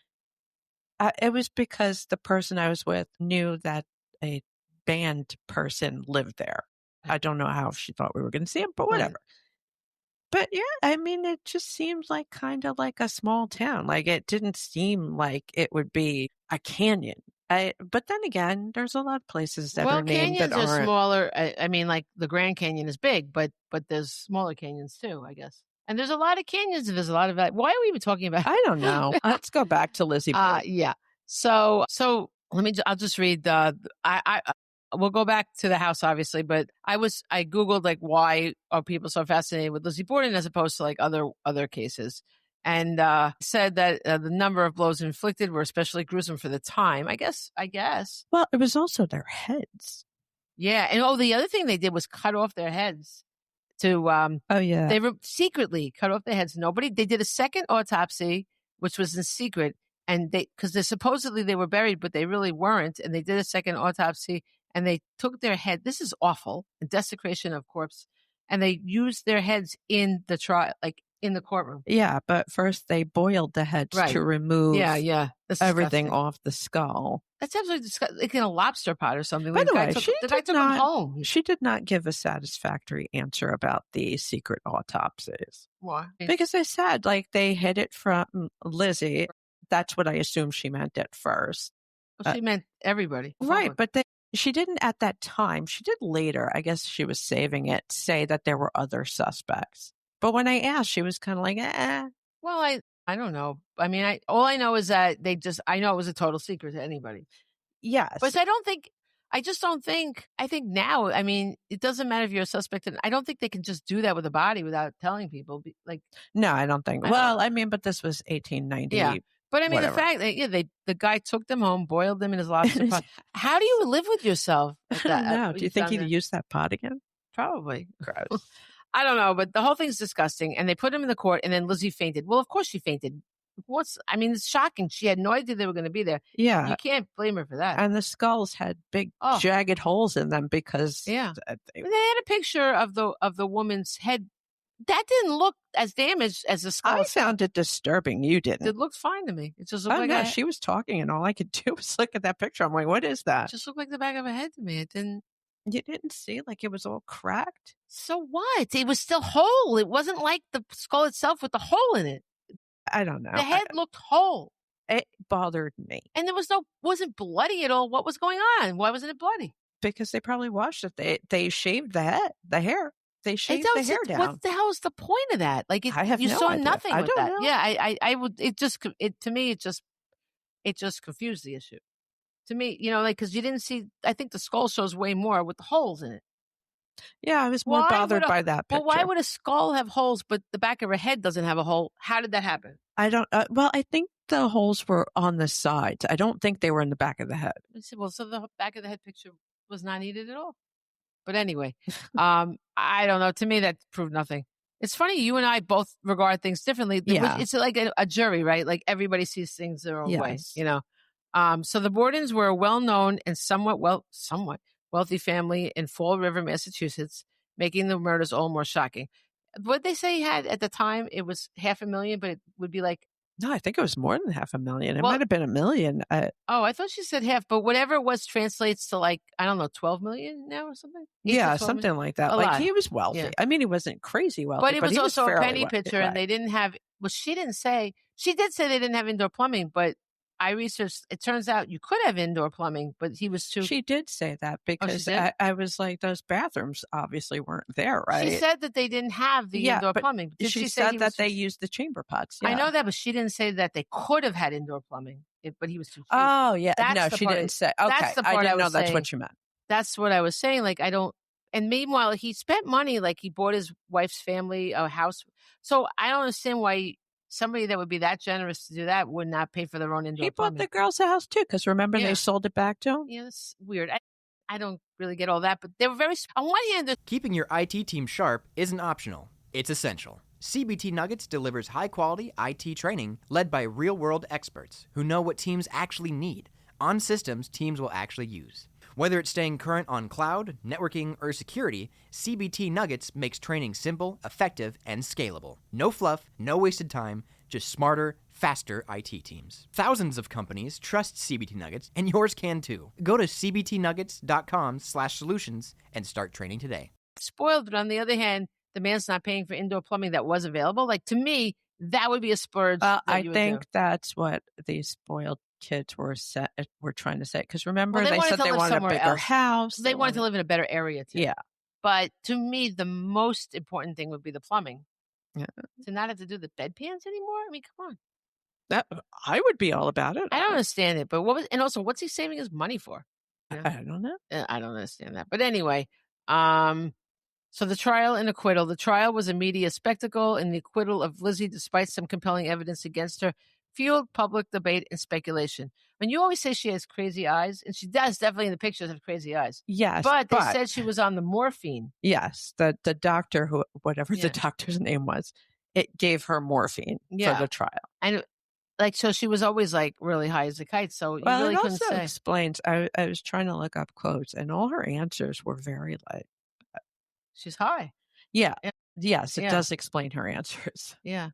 S3: It was because the person I was with knew that a band person lived there. I don't know how she thought we were going to see him, but whatever. But yeah, I mean, it just seems like kind of like a small town. Like, it didn't seem like it would be a canyon. But then again, there's a lot of places that are named that aren't.
S2: Canyons are smaller. I mean, like the Grand Canyon is big, but there's smaller canyons too, I guess. And there's a lot of canyons and there's a lot of. Why are we even talking about?
S3: I don't know. Let's go back to Lizzie Borden.
S2: Yeah. So let me. I'll just read. We'll go back to the house, obviously, but I Googled like why are people so fascinated with Lizzie Borden as opposed to like other cases, and said that the number of blows inflicted were especially gruesome for the time. I guess.
S3: Well, it was also their heads.
S2: Yeah, and the other thing they did was cut off their heads. They secretly cut off their heads. They did a second autopsy, which was in secret, and because supposedly they were buried, but they really weren't, and they did a second autopsy. And they took their head. This is awful, a desecration of corpse. And they used their heads in the trial, like in the courtroom.
S3: Yeah, but first they boiled the heads to remove everything off the skull.
S2: That's absolutely disgusting. Like in a lobster pot or something.
S3: By the way,
S2: the guy took them home.
S3: She did not give a satisfactory answer about the secret autopsies.
S2: Why?
S3: Because they said, like, they hid it from Lizzie. That's what I assumed she meant at first.
S2: Well, she meant everybody.
S3: Right, but she didn't at that time. She did later. I guess she was saving it, say that there were other suspects. But when I asked, she was kind of like,
S2: Well, I don't know. I mean, all I know is that I know it was a total secret to anybody.
S3: Yes.
S2: But I think now, I mean, it doesn't matter if you're a suspect. I don't think they can just do that with a body without telling people. Like,
S3: no, I don't think. I mean, but this was 1890.
S2: Yeah. But I mean, the fact that the guy took them home, boiled them in his lobster pot. How do you live with yourself?
S3: I don't know. Do you think he'd use that pot again?
S2: Probably.
S3: Gross.
S2: I don't know, but the whole thing's disgusting. And they put him in the court, and then Lizzie fainted. Well, of course she fainted. It's shocking. She had no idea they were going to be there.
S3: Yeah.
S2: You can't blame her for that.
S3: And the skulls had big, jagged holes in them because
S2: they had a picture of the woman's head. That didn't look as damaged as the skull.
S3: I found it disturbing. You didn't.
S2: It looked fine to me. It just looked like
S3: she was talking, and all I could do was look at that picture. I'm like, what is that?
S2: It just looked like the back of a head to me. It didn't.
S3: You didn't see like it was all cracked?
S2: So what? It was still whole. It wasn't like the skull itself with the hole in it.
S3: I don't know.
S2: The head looked whole.
S3: It bothered me.
S2: And wasn't bloody at all. What was going on? Why wasn't it bloody?
S3: Because they probably washed it. They shaved the hair. They shaved the hair down.
S2: What the hell is the point of that? Like
S3: I have
S2: you
S3: no
S2: saw
S3: idea.
S2: nothing
S3: I
S2: with
S3: don't
S2: that.
S3: know.
S2: Yeah, I would. To me, it just confused the issue. To me, like because you didn't see. I think the skull shows way more with the holes in it.
S3: Yeah, I was more bothered by that picture.
S2: Well, why would a skull have holes, but the back of her head doesn't have a hole? How did that happen?
S3: I don't. Well, I think the holes were on the sides. I don't think they were in the back of the head.
S2: I said, well, so the back of the head picture was not needed at all. But anyway, I don't know. To me, that proved nothing. It's funny. You and I both regard things differently.
S3: Yeah.
S2: It's like a jury, right? Like everybody sees things their own way, So the Bordens were a well-known and somewhat wealthy family in Fall River, Massachusetts, making the murders all more shocking. What they say he had at the time, it was $500,000, but it would be like.
S3: No, I think it was more than $500,000. It might have been $1 million.
S2: I thought she said half, but whatever it was translates to like, I don't know, 12 million now or something?
S3: Yeah, something like that. Like he was wealthy. Yeah. I mean, he wasn't crazy wealthy,
S2: but it was also a penny pitcher and they didn't have, she did say they didn't have indoor plumbing, but I researched, it turns out you could have indoor plumbing, but he was too.
S3: She did say that because I was like, those bathrooms obviously weren't there, right?
S2: She said that they didn't have the indoor plumbing.
S3: She said that they used the chamber pots. Yeah.
S2: I know that, but she didn't say that they could have had indoor plumbing, but he was too cheap.
S3: Oh, yeah. No, she didn't say. Okay.
S2: That's the part
S3: I didn't know
S2: saying.
S3: That's what you meant.
S2: That's what I was saying. Like, I don't. And meanwhile, he spent money, like he bought his wife's family a house. So I don't understand why somebody that would be that generous to do that would not pay for their own indoor plumbing.
S3: He bought the girls a house too, because remember they sold it back to him?
S2: Yeah, that's weird. I don't really get all that, but they were very, on one hand.
S4: Keeping your IT team sharp isn't optional. It's essential. CBT Nuggets delivers high-quality IT training led by real-world experts who know what teams actually need on systems teams will actually use. Whether it's staying current on cloud, networking, or security, CBT Nuggets makes training simple, effective, and scalable. No fluff, no wasted time, just smarter, faster IT teams. Thousands of companies trust CBT Nuggets, and yours can too. Go to cbtnuggets.com/solutions and start training today.
S2: Spoiled, but on the other hand, the man's not paying for indoor plumbing that was available. Like, to me, that would be a splurge.
S3: I think that's what these spoiled kids were trying to say. Because remember, they said they wanted a bigger house.
S2: They wanted to live in a better area too.
S3: Yeah.
S2: But to me, the most important thing would be the plumbing.
S3: Yeah.
S2: To not have to do the bedpans anymore? I mean, come on.
S3: That I would be all about it.
S2: I don't understand it. But what's he saving his money for?
S3: You know? I don't know.
S2: I don't understand that. But anyway, so the trial and acquittal. The trial was a media spectacle, and the acquittal of Lizzie, despite some compelling evidence against her, fueled public debate and speculation. When you always say she has crazy eyes, and she does definitely in the pictures have crazy eyes.
S3: Yes.
S2: But they said she was on the morphine.
S3: Yes. The doctor, whatever the doctor's name was, it gave her morphine for the trial.
S2: And so she was always like really high as a kite. So you really couldn't say. It also
S3: explains, I was trying to look up quotes, and all her answers were very like.
S2: She's high.
S3: Yeah. Yes, it does explain her answers.
S2: Yeah.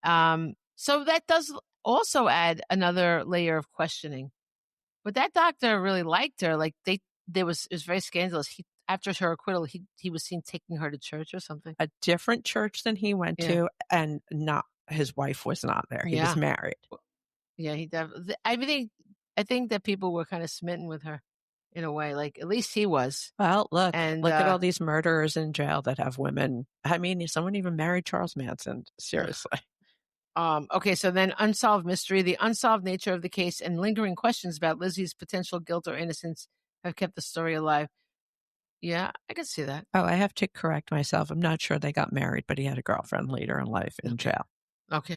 S2: So that does also add another layer of questioning. But that doctor really liked her. Like it was very scandalous. After her acquittal, he was seen taking her to church or something.
S3: A different church than he went to, and not his wife was not there. He was married.
S2: Yeah, he definitely. I think that people were kind of smitten with her. In a way, like at least he was.
S3: Well, look at all these murderers in jail that have women. I mean, someone even married Charles Manson. Seriously.
S2: Okay, so then unsolved mystery. The unsolved nature of the case and lingering questions about Lizzie's potential guilt or innocence have kept the story alive. Yeah, I can see that.
S3: Oh, I have to correct myself. I'm not sure they got married, but he had a girlfriend later in life in jail.
S2: Okay.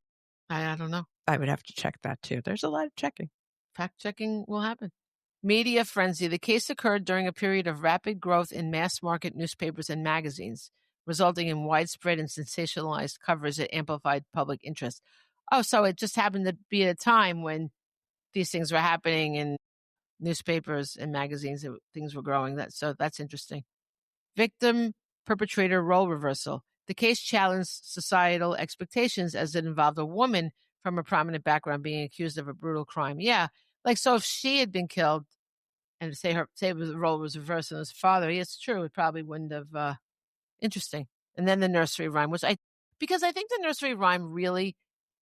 S2: I don't know.
S3: I would have to check that too. There's a lot of checking.
S2: Fact checking will happen. Media frenzy. The case occurred during a period of rapid growth in mass market newspapers and magazines, resulting in widespread and sensationalized coverage that amplified public interest. Oh, so it just happened to be at a time when these things were happening in newspapers and magazines, things were growing. So that's interesting. Victim perpetrator role reversal. The case challenged societal expectations as it involved a woman from a prominent background being accused of a brutal crime. Yeah. Like, so if she had been killed, and say the role was reversed and it was father. It's true. It probably wouldn't have. Interesting. And then the nursery rhyme, because I think the nursery rhyme really,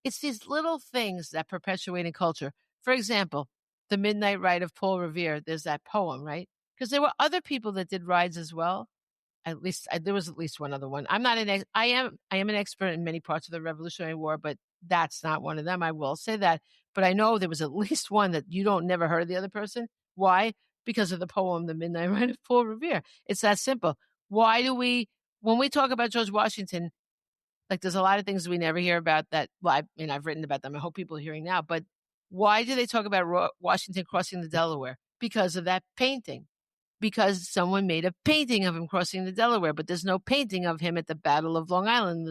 S2: it's these little things that perpetuate in culture. For example, the Midnight Ride of Paul Revere. There's that poem, right? Because there were other people that did rides as well. There was at least one other one. I am an expert in many parts of the Revolutionary War, but that's not one of them. I will say that. But I know there was at least one that you never heard of the other person. Why? Because of the poem, The Midnight Ride of Paul Revere. It's that simple. Why do when we talk about George Washington, like there's a lot of things we never hear about that. Well, I've written about them. I hope people are hearing now. But why do they talk about Washington crossing the Delaware? Because of that painting. Because someone made a painting of him crossing the Delaware, but there's no painting of him at the Battle of Long Island.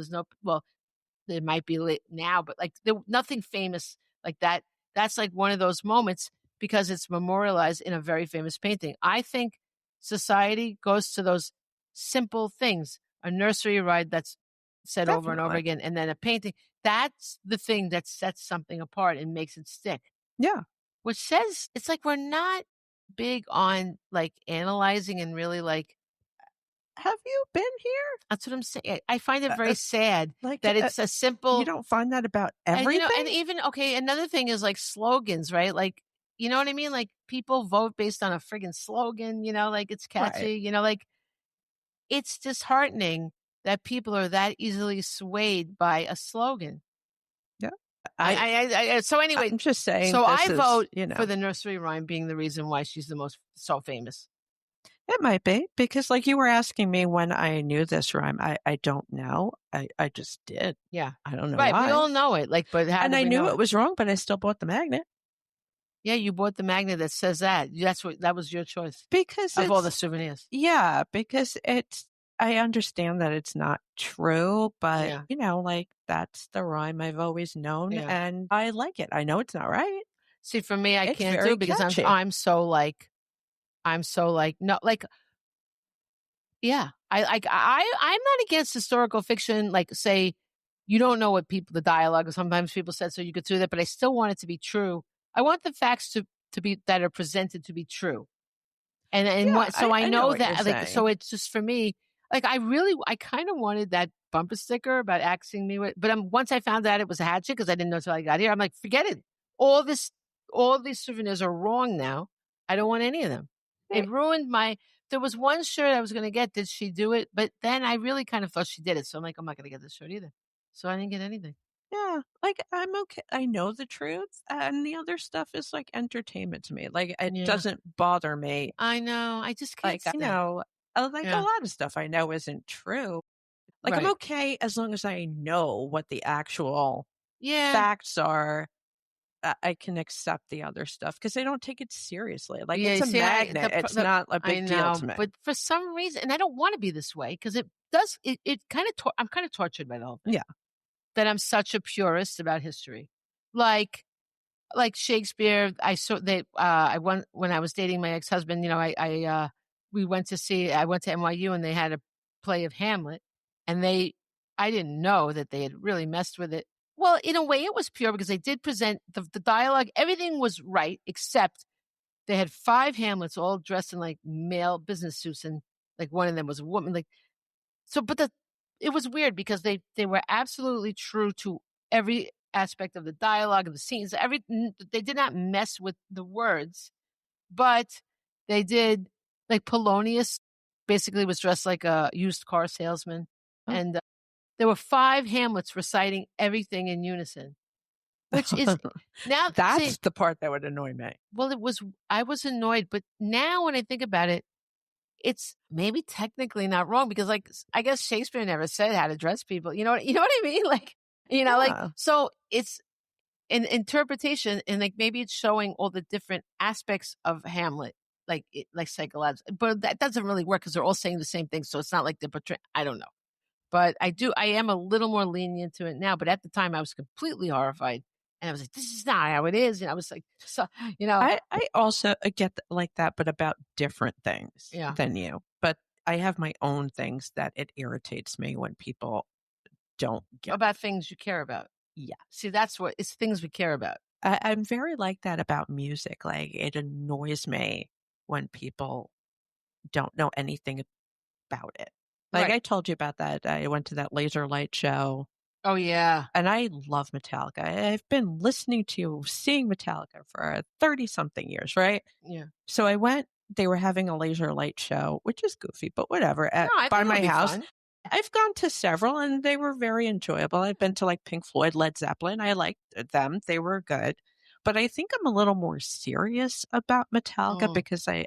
S2: There might be late now, but like nothing famous like that. That's like one of those moments because it's memorialized in a very famous painting. I think society goes to those simple things. A nursery ride that's said over and over again, and then a painting. That's the thing that sets something apart and makes it stick.
S3: Yeah.
S2: Which says it's like we're not big on like analyzing and really like.
S3: Have you been here?
S2: That's what I'm saying. I find it very sad that it's a simple.
S3: You don't find that about everything?
S2: And even, another thing is like slogans, right? Like, you know what I mean? Like people vote based on a friggin' slogan, like it's catchy,
S3: right.
S2: Like it's disheartening that people are that easily swayed by a slogan.
S3: Yeah.
S2: So anyway,
S3: I'm just saying.
S2: So I vote for the nursery rhyme being the reason why she's so famous.
S3: It might be because, like you were asking me when I knew this rhyme, I don't know. I just did.
S2: Yeah,
S3: I don't know
S2: why.
S3: We
S2: all know it. Like, but how?
S3: And I knew it was wrong, but I still bought the magnet.
S2: Yeah, you bought the magnet that says that. That was your choice
S3: because
S2: of all the souvenirs.
S3: Yeah, because I understand that it's not true, but like that's the rhyme I've always known, and I like it. I know it's not right.
S2: See, for me, I can't do it because
S3: catchy.
S2: I'm so like no, like, yeah. I'm not against historical fiction. Like, say, you don't know what the dialogue. Sometimes people said so you could do that, but I still want it to be true. I want the facts to be that are presented to be true. And I know that, like, so it's just for me, like, I kind of wanted that bumper sticker about axing me with, but once I found out it was a hatchet because I didn't know until I got here, I'm like, forget it. All these souvenirs are wrong now. I don't want any of them. It ruined there was one shirt I was going to get. Did she do it? But then I really kind of thought she did it. So I'm like, I'm not going to get this shirt either. So I didn't get anything.
S3: Yeah, like I'm okay. I know the truth, and the other stuff is like entertainment to me. Like it doesn't bother me.
S2: I know. I just can't.
S3: Like a lot of stuff I know isn't true. Like I'm okay as long as I know what the actual facts are. I can accept the other stuff because I don't take it seriously. Like it's a magnet. It's not a big deal to me.
S2: But for some reason, and I don't want to be this way because it does. It kind of. I'm kind of tortured by the whole thing.
S3: Yeah.
S2: That I'm such a purist about history, like Shakespeare. I went when I was dating my ex-husband. We went to I went to NYU and they had a play of Hamlet, and I didn't know that they had really messed with it. Well, in a way, it was pure because they did present the dialogue. Everything was right, except they had 5 Hamlets all dressed in like male business suits, and like one of them was a woman. Like, so, but it was weird because they were absolutely true to every aspect of the dialogue and the scenes. They did not mess with the words, but they did. Like Polonius basically was dressed like a used car salesman, and there were 5 Hamlets reciting everything in unison, which is now
S3: that's the part that would annoy me.
S2: Well, I was annoyed, but now when I think about it, it's maybe technically not wrong because, like, I guess Shakespeare never said how to dress people. You know what I mean? Like, like, so it's an interpretation, and like maybe it's showing all the different aspects of Hamlet, like psychological, but that doesn't really work because they're all saying the same thing. So it's not like they're portraying. I don't know. But I am a little more lenient to it now. But at the time, I was completely horrified. And I was like, this is not how it is. And I was like, so,
S3: I also get like that, but about different things than you. But I have my own things that it irritates me when people don't get.
S2: About things you care about.
S3: Yeah.
S2: See, it's things we care about.
S3: I'm very like that about music. Like, it annoys me when people don't know anything about it. Like I told you about that. I went to that laser light show.
S2: Oh, yeah.
S3: And I love Metallica. I've been seeing Metallica for 30-something years, right?
S2: Yeah.
S3: So I went, they were having a laser light show, which is goofy, but whatever, by my house.
S2: Fun.
S3: I've gone to several and they were very enjoyable. I've been to like Pink Floyd, Led Zeppelin. I liked them. They were good. But I think I'm a little more serious about Metallica because I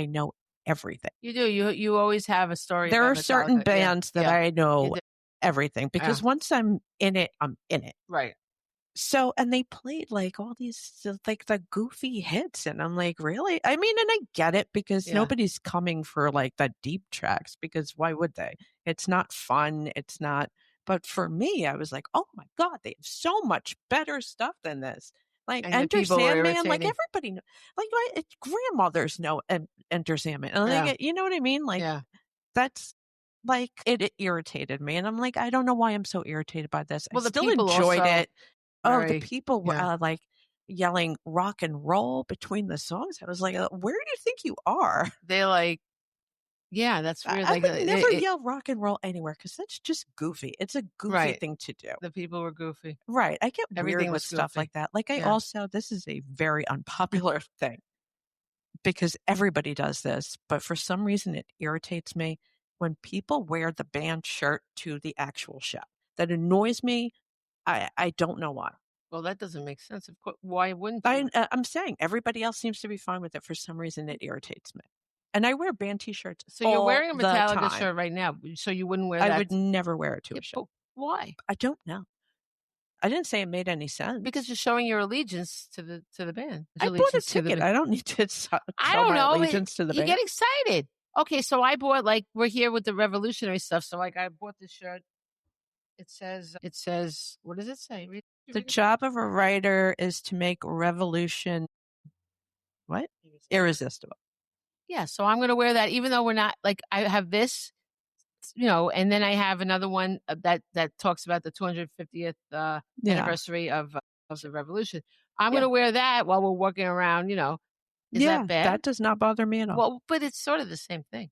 S3: know everything.
S2: You do. You always have a story.
S3: There
S2: about
S3: are
S2: Metallica.
S3: certain bands that I know everything because once I'm in it, I'm in it.
S2: Right.
S3: So, and they played like all these, like the goofy hits. And I'm like, really? I mean, and I get it because nobody's coming for like the deep tracks because why would they? It's not fun. It's not. But for me, I was like, oh my God, they have so much better stuff than this. Like Enter Sandman, like everybody knows, like grandmothers know Enter Sandman. And like, you know what I mean? Like that's like, it irritated me. And I'm like, I don't know why I'm so irritated by this.
S2: Well,
S3: I still enjoyed it. Oh, the people were like yelling rock and roll between the songs. I was like, where do you think you are?
S2: They like, yeah, that's weird.
S3: I would never yell rock and roll anywhere because that's just goofy. It's a goofy thing to do.
S2: The people were goofy.
S3: Right. I get weird with stuff like that. Like I also, this is a very unpopular thing because everybody does this, but for some reason it irritates me when people wear the band shirt to the actual show. That annoys me. I don't know why.
S2: Well, that doesn't make sense. Of course, why wouldn't you?
S3: I'm saying everybody else seems to be fine with it. For some reason, it irritates me. And I wear band T-shirts.
S2: So you're wearing a Metallica shirt right now. So you wouldn't wear that?
S3: I would never wear it to a show.
S2: Why?
S3: I don't know. I didn't say it made any sense.
S2: Because you're showing your allegiance to the band.
S3: I bought a ticket. I don't need to show my allegiance to the band.
S2: You get excited. Okay, so I bought, like, we're here with the revolutionary stuff. So, like, I bought this shirt. It says, what does it say?
S3: The job of a writer is to make revolution, what? Irresistible.
S2: Yeah, so I'm going to wear that, even though we're not, like, I have this, and then I have another one that talks about the 250th anniversary of the revolution. I'm going to wear that while we're walking around, Is that bad?
S3: That does not bother me at all.
S2: Well, but it's sort of the same thing.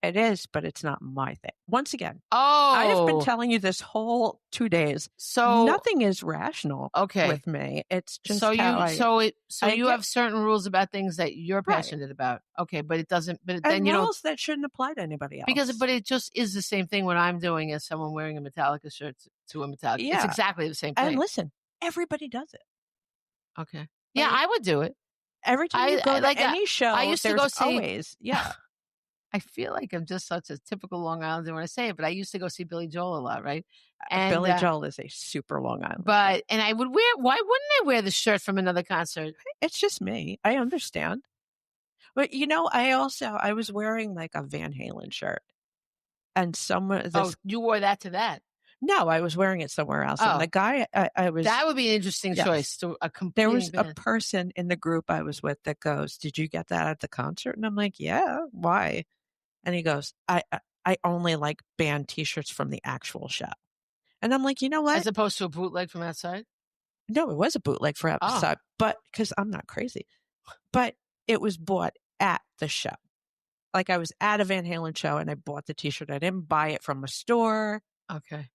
S3: It is, but it's not my thing. Once again, I have been telling you this whole 2 days.
S2: So
S3: nothing is rational with me. It's just
S2: you have certain rules about things that you're passionate about. Okay, but it doesn't. But then
S3: rules that shouldn't apply to anybody else.
S2: But it just is the same thing when I'm doing as someone wearing a Metallica shirt to a Metallica. Yeah. It's exactly the same thing.
S3: And listen, everybody does it.
S2: Okay. Yeah, I would do it.
S3: Every time you go to any show, I used to go see, always,
S2: I feel like I'm just such a typical Long Islander when I say it, but I used to go see Billy Joel a lot, right?
S3: And Billy Joel is a super Long Island.
S2: And I would why wouldn't I wear the shirt from another concert?
S3: It's just me. I understand. But, I was wearing like a Van Halen shirt. And
S2: you wore that to that?
S3: No, I was wearing it somewhere else. And the guy I was...
S2: That would be an interesting choice.
S3: There was a person in the group I was with that goes, did you get that at the concert? And I'm like, yeah, why? And he goes, I only like band T-shirts from the actual show. And I'm like, you know what?
S2: As opposed to a bootleg from outside?
S3: No, it was a bootleg from outside. But because I'm not crazy. But it was bought at the show. Like I was at a Van Halen show and I bought the T-shirt. I didn't buy it from a store.
S2: Okay.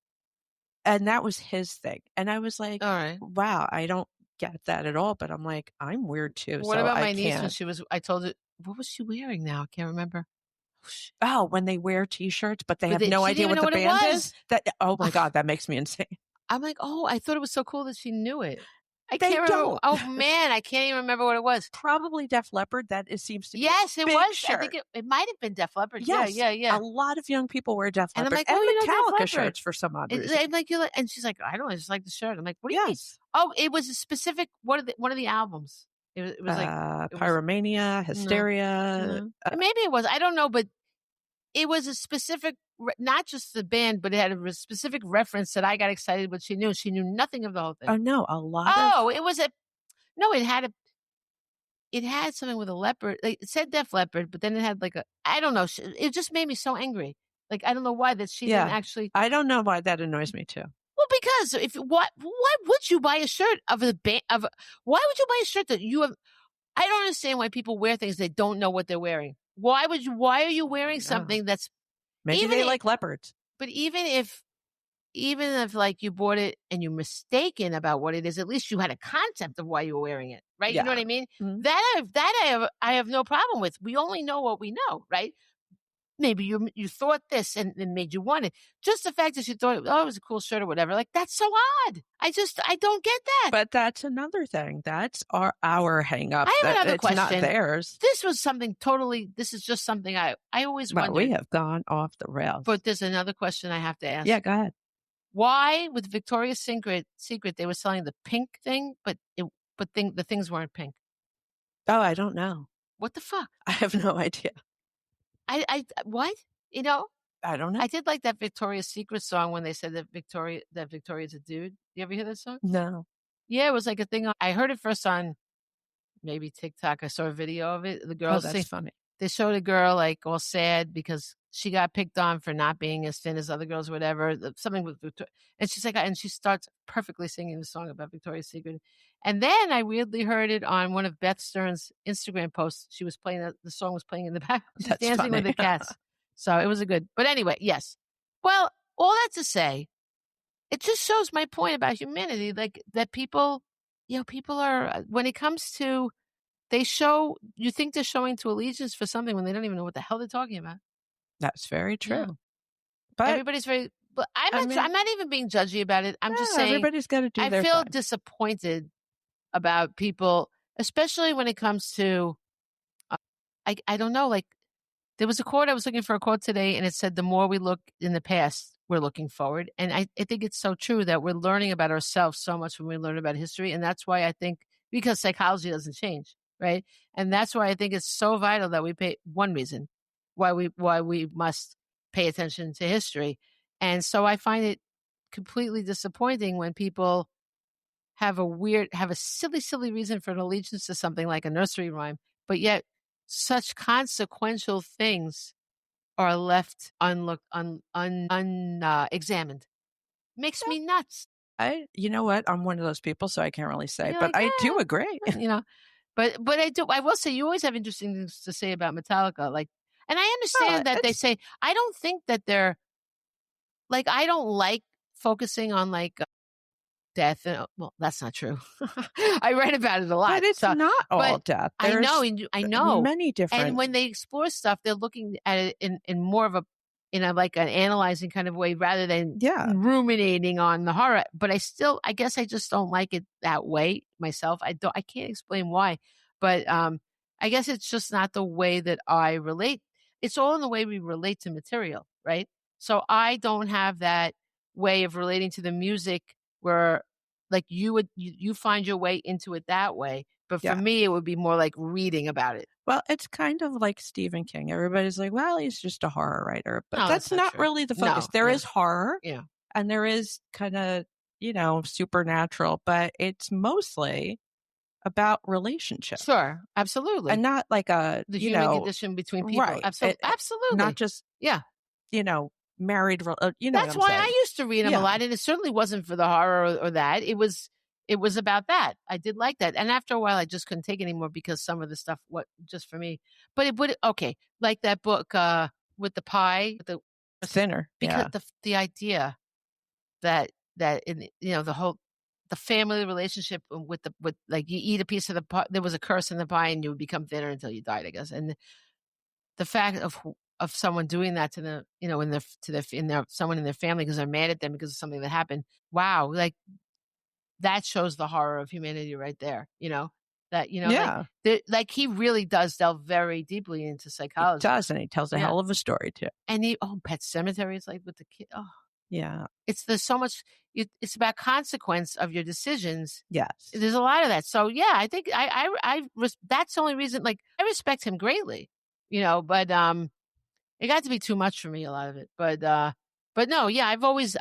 S3: And that was his thing. And I was like,
S2: all right,
S3: wow, I don't get that at all. But I'm like, I'm weird too.
S2: What about my niece when I told her, what was she wearing now? I can't remember.
S3: Oh, when they wear T-shirts, but they have no idea what the band is? Oh my God, that makes me insane.
S2: I'm like, I thought it was so cool that she knew it. I can't remember. Oh man, I can't even remember what it was.
S3: Probably Def Leppard. Seems to be
S2: yes, it was.
S3: Shirt.
S2: I think it might have been Def Leppard.
S3: Yes.
S2: Yeah.
S3: A lot of young people wear Def Leppard.
S2: And I'm like,
S3: Metallica shirts for some odd reason.
S2: And she's like, I don't know, I just like the shirt. I'm like, what do you mean? Oh, it was a specific one of the albums. It was like
S3: Pyromania, Hysteria.
S2: No. Maybe it was. I don't know, but it was a specific, not just the band, but it had a specific reference that I got excited what she knew. She knew nothing of the whole thing.
S3: Oh no, a lot.
S2: It was it had something with a leopard. Like, it said Def Leppard, but then it had like I don't know. It just made me so angry. Like, I don't know why that she didn't actually.
S3: I don't know why that annoys me too.
S2: Well, because why would you buy a shirt of a band why would you buy a shirt that you have? I don't understand why people wear things they don't know what they're wearing. Why are you wearing something that's
S3: maybe they like leopards?
S2: But even if like you bought it and you're mistaken about what it is, at least you had a concept of why you were wearing it, right?
S3: Yeah.
S2: You know what I mean?
S3: Mm-hmm.
S2: I have no problem with. We only know what we know, right? Maybe you thought this and it made you want it. Just the fact that you thought, oh, it was a cool shirt or whatever, like that's so odd. I don't get that.
S3: But that's another thing. That's our hang up.
S2: I have another
S3: question. It's not theirs.
S2: This is just something I always wondered.
S3: We have gone off the rails.
S2: But there's another question I have to ask.
S3: Yeah, go ahead.
S2: Why, with Victoria's Secret, they were selling the pink thing, but the things weren't pink?
S3: Oh, I don't know.
S2: What the fuck?
S3: I have no idea.
S2: What? You know?
S3: I don't know.
S2: I did like that Victoria's Secret song when they said that Victoria's a dude. You ever hear that song?
S3: No.
S2: Yeah, it was like a thing. I heard it first on maybe TikTok. I saw a video of it. The girl,
S3: that's funny.
S2: They showed a girl like all sad because she got picked on for not being as thin as other girls, or whatever. Something with Victoria, and she's like, and she starts perfectly singing the song about Victoria's Secret. And then I weirdly heard it on one of Beth Stern's Instagram posts. She was playing the song was playing in the back. She's dancing
S3: funny.
S2: with the cats. So it was a good. But anyway, yes. Well, all that to say, it just shows my point about humanity, like that people are, when it comes to, you think they're showing to allegiance for something when they don't even know what the hell they're talking about.
S3: That's very true.
S2: Yeah.
S3: But
S2: everybody's but I'm not even being judgy about it. I'm just saying
S3: everybody's got to do their
S2: thing. I feel
S3: thing.
S2: disappointed about people, especially when it comes to, I don't know, like there was a quote, I was looking for a quote today, and it said, the more we look in the past, we're looking forward. And I think it's so true that we're learning about ourselves so much when we learn about history. And that's why I think, because psychology doesn't change, right? And that's why I think it's so vital that we pay, one reason why we must pay attention to history. And so I find it completely disappointing when people have a silly reason for an allegiance to something like a nursery rhyme, but yet such consequential things are left unexamined. Makes me nuts.
S3: You know what? I'm one of those people, so I can't really say, but
S2: like,
S3: I do agree.
S2: You know, but I will say, you always have interesting things to say about Metallica. Like, and I understand that they say, I don't think that they're like, I don't like focusing on like death. Well, that's not true. I read about it a lot.
S3: But it's not all death. There's
S2: I know.
S3: Many different.
S2: And when they explore stuff, they're looking at it in more of like an analyzing kind of way rather than ruminating on the horror. But I guess I just don't like it that way myself. I can't explain why, but I guess it's just not the way that I relate. It's all in the way we relate to material, right? So I don't have that way of relating to the music where like you find your way into it that way. But for me, it would be more like reading about it.
S3: Well, it's kind of like Stephen King. Everybody's like, well, he's just a horror writer. But that's not really the focus. There is horror.
S2: Yeah.
S3: And there is kind of, supernatural, but it's mostly about relationships.
S2: Sure. Absolutely.
S3: And not like the
S2: human condition between people.
S3: Right.
S2: Absolutely.
S3: Not just, married,
S2: That's why I used to read them a lot. And it certainly wasn't for the horror or that. It was about that. I did like that. And after a while, I just couldn't take it anymore because some of the stuff, just for me. But it would, okay, like that book with the pie.
S3: Thinner.
S2: Because the idea that in, the family relationship with like you eat a piece of the pie, there was a curse in the pie and you would become thinner until you died, I guess. And the fact of someone doing that to them, someone in their family because they're mad at them because of something that happened. Wow. Like, that shows the horror of humanity right there, like he really does delve very deeply into psychology.
S3: He does, and he tells a hell of a story too.
S2: And Pet Sematary is like with the kid. Oh,
S3: yeah.
S2: There's so much, it's about consequence of your decisions.
S3: Yes.
S2: There's a lot of that. So yeah, I think that's the only reason, like I respect him greatly, but it got to be too much for me, a lot of it. But no, yeah, I've always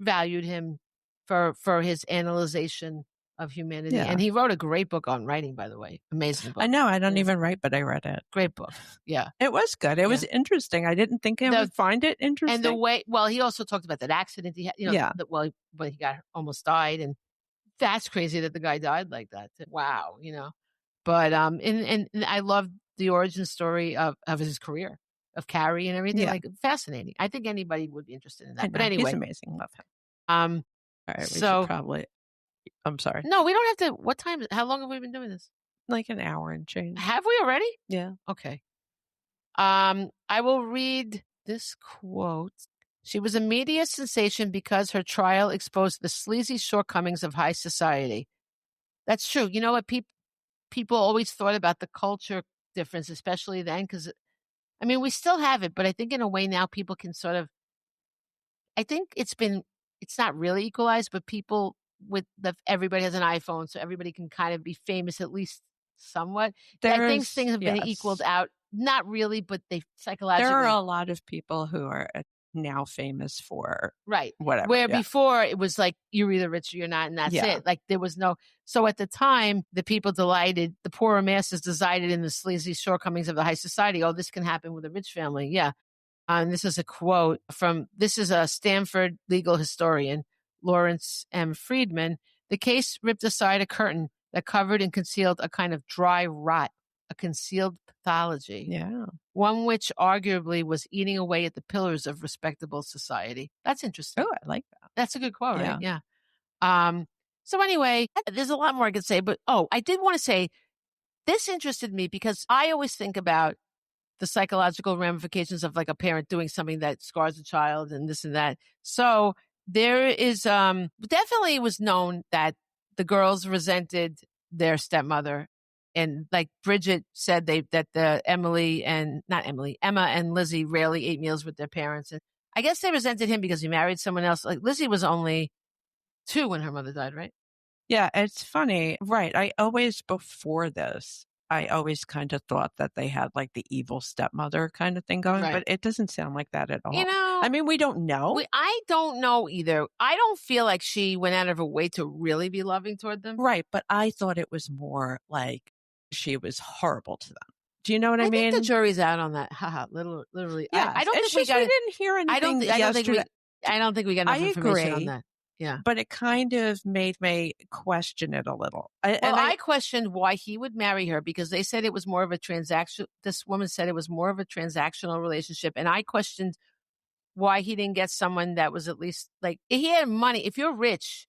S2: valued him for his analyzation of humanity. Yeah. And he wrote a great book on writing, by the way. Amazing book.
S3: I know. I don't even write, but I read it.
S2: Great book. Yeah.
S3: It was good. It was interesting. I didn't think I would find it interesting.
S2: And the way, he also talked about that accident he had, when he almost died. And that's crazy that the guy died like that. Wow. But and I love the origin story of his career, of Carrie and everything.
S3: Yeah.
S2: Like, fascinating. I think anybody would be interested in that. But
S3: He's
S2: anyway,
S3: amazing. Love him.
S2: All
S3: right, we should
S2: so
S3: probably. I'm sorry.
S2: no, we don't have to. What time? How long have we been doing this?
S3: Like an hour and change.
S2: Have we already?
S3: Yeah.
S2: Okay. I will read this quote. She was a media sensation because her trial exposed the sleazy shortcomings of high society. That's true. You know what? People always thought about the culture difference, especially then, because, I mean, we still have it, but I think in a way now people can sort of, I think it's not really equalized, but people everybody has an iPhone, so everybody can kind of be famous at least somewhat. I think things have been equaled out. Not really, but they psychologically.
S3: There are a lot of people who are now famous for whatever.
S2: Where before it was like, you're either rich or you're not, and that's it. Like, there was no. So at the time, the people the poorer masses decided in the sleazy shortcomings of the high society, oh, this can happen with a rich family. Yeah. And this is a quote this is a Stanford legal historian, Lawrence M. Friedman. The case ripped aside a curtain that covered and concealed a kind of dry rot, a concealed pathology.
S3: Yeah.
S2: One which arguably was eating away at the pillars of respectable society. That's interesting.
S3: Oh, I like that.
S2: That's a good quote, right? Yeah. So anyway, there's a lot more I could say, but I did want to say this interested me because I always think about the psychological ramifications of like a parent doing something that scars a child and this and that. So there is definitely it was known that the girls resented their stepmother. And like Bridget said, that Emma and Lizzie rarely ate meals with their parents. And I guess they resented him because he married someone else. Like, Lizzie was only 2 when her mother died, right?
S3: Yeah, it's funny. Right. Before this, I always kind of thought that they had like the evil stepmother kind of thing going, but it doesn't sound like that at all.
S2: You know,
S3: I mean, we don't know.
S2: I don't know either. I don't feel like she went out of her way to really be loving toward them.
S3: Right. But I thought it was more like she was horrible to them. Do you know what I mean?
S2: I think the jury's out on that. Haha, literally.
S3: Yeah.
S2: I don't think
S3: we didn't hear anything yesterday.
S2: I don't think we got enough information on that. Yeah.
S3: But it kind of made me question it a little.
S2: I questioned why he would marry her because they said it was more of a transaction. This woman said it was more of a transactional relationship. And I questioned why he didn't get someone that was at least like, if he had money, if you're rich,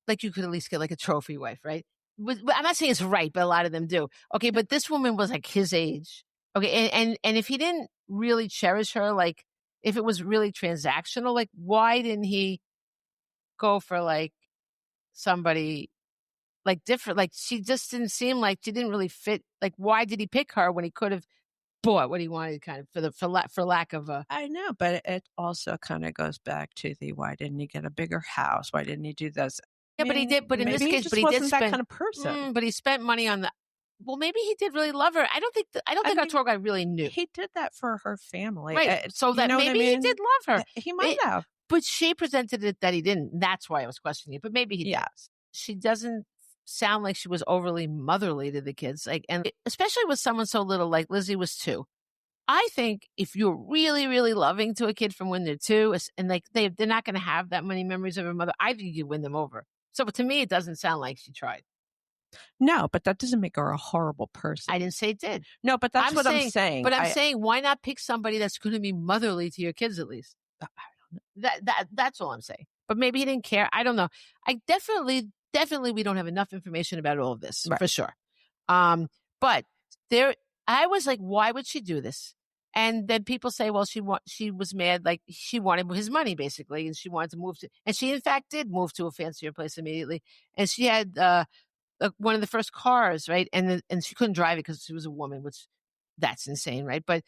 S2: like you could at least get like a trophy wife, right? I'm not saying it's right, but a lot of them do. Okay. But this woman was like his age. Okay. And if he didn't really cherish her, like if it was really transactional, like why didn't he go for like somebody like different? Like she just didn't seem like she didn't really fit. Like why did he pick her when he could have bought what he wanted, kind of for lack of a.
S3: I know, but it also kind of goes back to the why didn't he get a bigger house? Why didn't he do this?
S2: Yeah, but he did. But in this case,
S3: he
S2: did spend
S3: that kind of person.
S2: But he spent money on the. Well, maybe he did really love her. I don't think our tour guide really knew.
S3: He did that for her family,
S2: right? So that maybe he did love her.
S3: He might have.
S2: But she presented it that he didn't. That's why I was questioning it. But maybe he does. She doesn't sound like she was overly motherly to the kids. Like, and especially with someone so little, like Lizzie was 2. I think if you're really, really loving to a kid from when they're 2, and like they're not going to have that many memories of her mother, I think you win them over. So to me, it doesn't sound like she tried.
S3: No, but that doesn't make her a horrible person.
S2: I didn't say it did.
S3: No, but that's what I'm saying.
S2: But I'm saying, why not pick somebody that's going to be motherly to your kids at least? That's all I'm saying. But maybe he didn't care. I don't know. I definitely we don't have enough information about all of this for sure. But I was like, why would she do this? And then people say, well, she was mad, like she wanted his money basically, and she wanted to move to, and she in fact did move to a fancier place immediately, and she had one of the first cars, right? And she couldn't drive it because she was a woman, which that's insane, right? But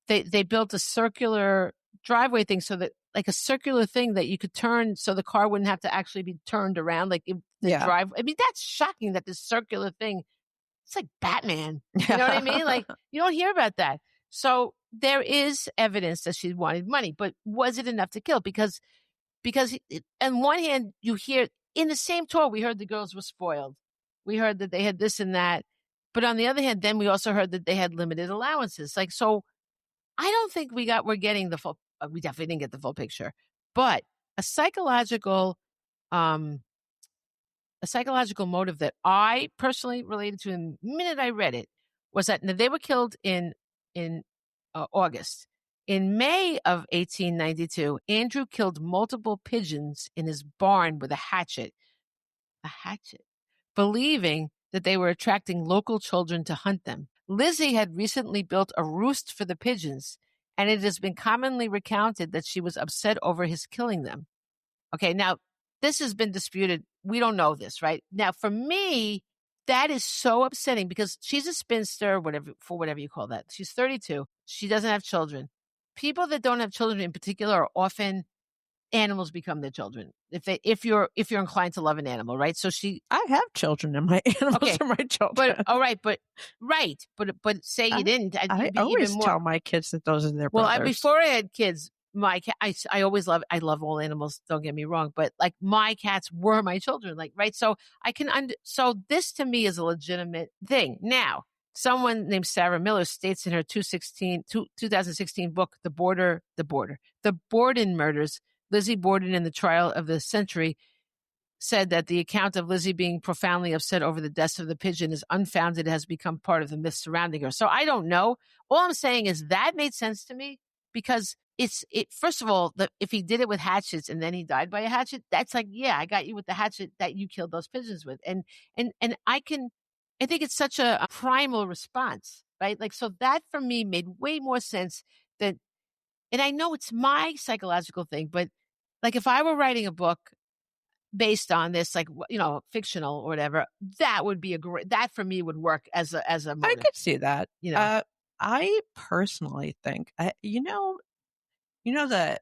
S2: they built a circular driveway thing, so that like a circular thing that you could turn, so the car wouldn't have to actually be turned around, like drive. I mean, that's shocking that this circular thing. It's like Batman. You know what I mean? Like you don't hear about that. So there is evidence that she wanted money, but was it enough to kill? Because on one hand, you hear in the same tour, we heard the girls were spoiled. We heard that they had this and that. But on the other hand, then we also heard that they had limited allowances. Like, so I don't think we're getting the full, we definitely didn't get the full picture, but a psychological, a psychological motive that I personally related to the minute I read it was that they were killed in August. In May of 1892, Andrew killed multiple pigeons in his barn with a hatchet, believing that they were attracting local children to hunt them. Lizzie had recently built a roost for the pigeons, and it has been commonly recounted that she was upset over his killing them. Okay, now, this has been disputed. We don't know this, right? Now, for me, that is so upsetting because she's a spinster, whatever you call that. She's 32. She doesn't have children. People that don't have children in particular are often animals become their children. If you're inclined to love an animal, right? So
S3: I have children and my animals are my children.
S2: But say you didn't.
S3: I always tell my kids that those are their brothers.
S2: Well, before I had kids, my cat, I always I love all animals. Don't get me wrong, but like my cats were my children, like, right? So so this to me is a legitimate thing. Now, someone named Sarah Miller states in her 2016 book, The Borden Murders, Lizzie Borden in the Trial of the Century, said that the account of Lizzie being profoundly upset over the death of the pigeon is unfounded. It has become part of the myth surrounding her. So I don't know. All I'm saying is that made sense to me because first of all, if he did it with hatchets and then he died by a hatchet, that's like, yeah, I got you with the hatchet that you killed those pigeons with. And I think it's such a primal response, right? Like, so that for me made way more sense than, and I know it's my psychological thing, but like if I were writing a book based on this, like, fictional or whatever, that would be that for me would work as a motive.
S3: I could see that. I personally think, the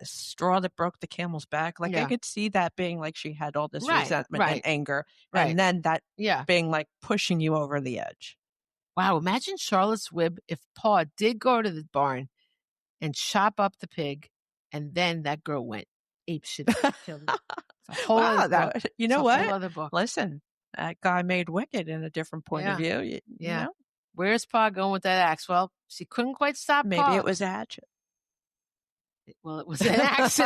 S3: straw that broke the camel's back? Like, I could see that being like she had all this resentment and anger. Right. And then that being like pushing you over the edge.
S2: Wow. Imagine Charlotte's Web if Paul did go to the barn and chop up the pig, and then that girl went ape shit. Killed him.
S3: You know what? Listen, that guy made Wicked in a different point of view. You know?
S2: Where's Pa going with that axe? Well, she couldn't quite stop
S3: Maybe
S2: Pa.
S3: it was a hatchet.
S2: Well, it was an axe.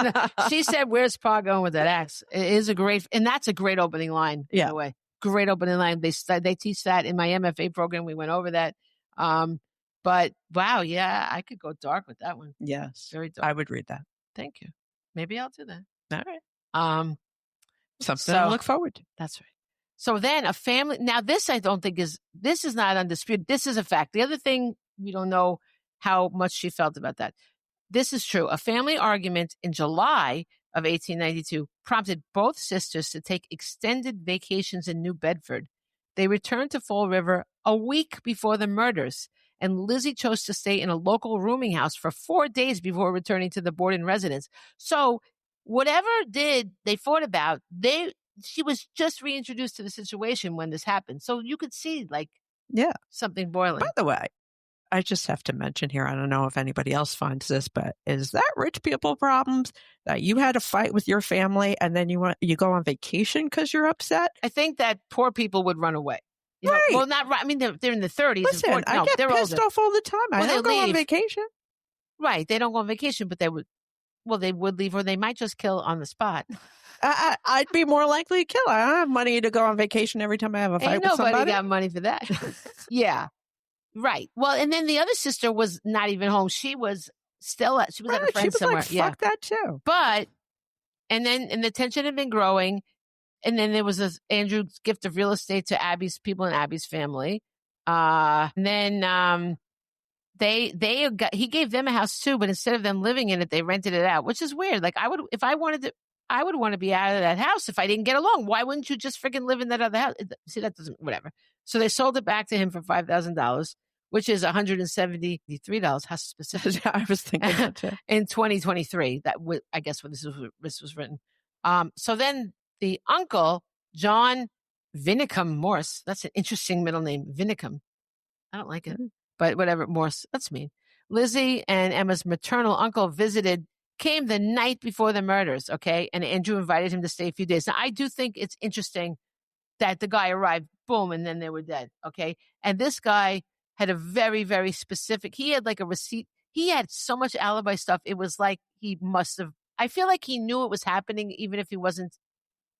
S2: She said, where's Pa going with that axe? It is and that's a great opening line, by the way. Great opening line. They teach that in my MFA program. We went over that. But wow, yeah, I could go dark with that one.
S3: Yes.
S2: Very dark.
S3: I would read that.
S2: Thank you. Maybe I'll do that.
S3: All right. Something to look forward to.
S2: That's right. So then a family, now this I don't think this is not undisputed. This is a fact. The other thing, we don't know how much she felt about that. This is true. A family argument in July of 1892 prompted both sisters to take extended vacations in New Bedford. They returned to Fall River a week before the murders, and Lizzie chose to stay in a local rooming house for 4 days before returning to the Borden residence. So whatever they fought about, she was just reintroduced to the situation when this happened. So you could see something boiling.
S3: By the way, I just have to mention here, I don't know if anybody else finds this, but is that rich people problems that you had a fight with your family and then you go on vacation because you're upset?
S2: I think that poor people would run away.
S3: Right.
S2: Well, not right. I mean, they're in the 30s.
S3: Listen, I get pissed off all the time. I don't go on vacation.
S2: Right. They don't go on vacation, but they would leave, or they might just kill on the spot.
S3: I'd be more likely to kill. I don't have money to go on vacation every time I have a fight with somebody.
S2: Nobody got money for that. Yeah. Right. Well, and then the other sister was not even home. She was still at a friend somewhere.
S3: Like, fuck that too.
S2: But, and the tension had been growing. And then there was Andrew's gift of real estate to Abby's people in Abby's family. And then he gave them a house too, but instead of them living in it, they rented it out, which is weird. Like I would want to be out of that house if I didn't get along. Why wouldn't you just freaking live in that other house? See, that doesn't, whatever. So they sold it back to him for $5,000, which is $173. How specific?
S3: I was thinking that too.
S2: In 2023, I guess when this was written. So then the uncle, John Vinicum Morse, that's an interesting middle name, Vinicum. I don't like it, but whatever, Morse, that's me. Lizzie and Emma's maternal uncle came the night before the murders, okay? And Andrew invited him to stay a few days. Now, I do think it's interesting that the guy arrived, boom, and then they were dead, okay? And this guy had a very, very specific, he had like a receipt. He had so much alibi stuff. It was like he must have, I feel like he knew it was happening, even if he wasn't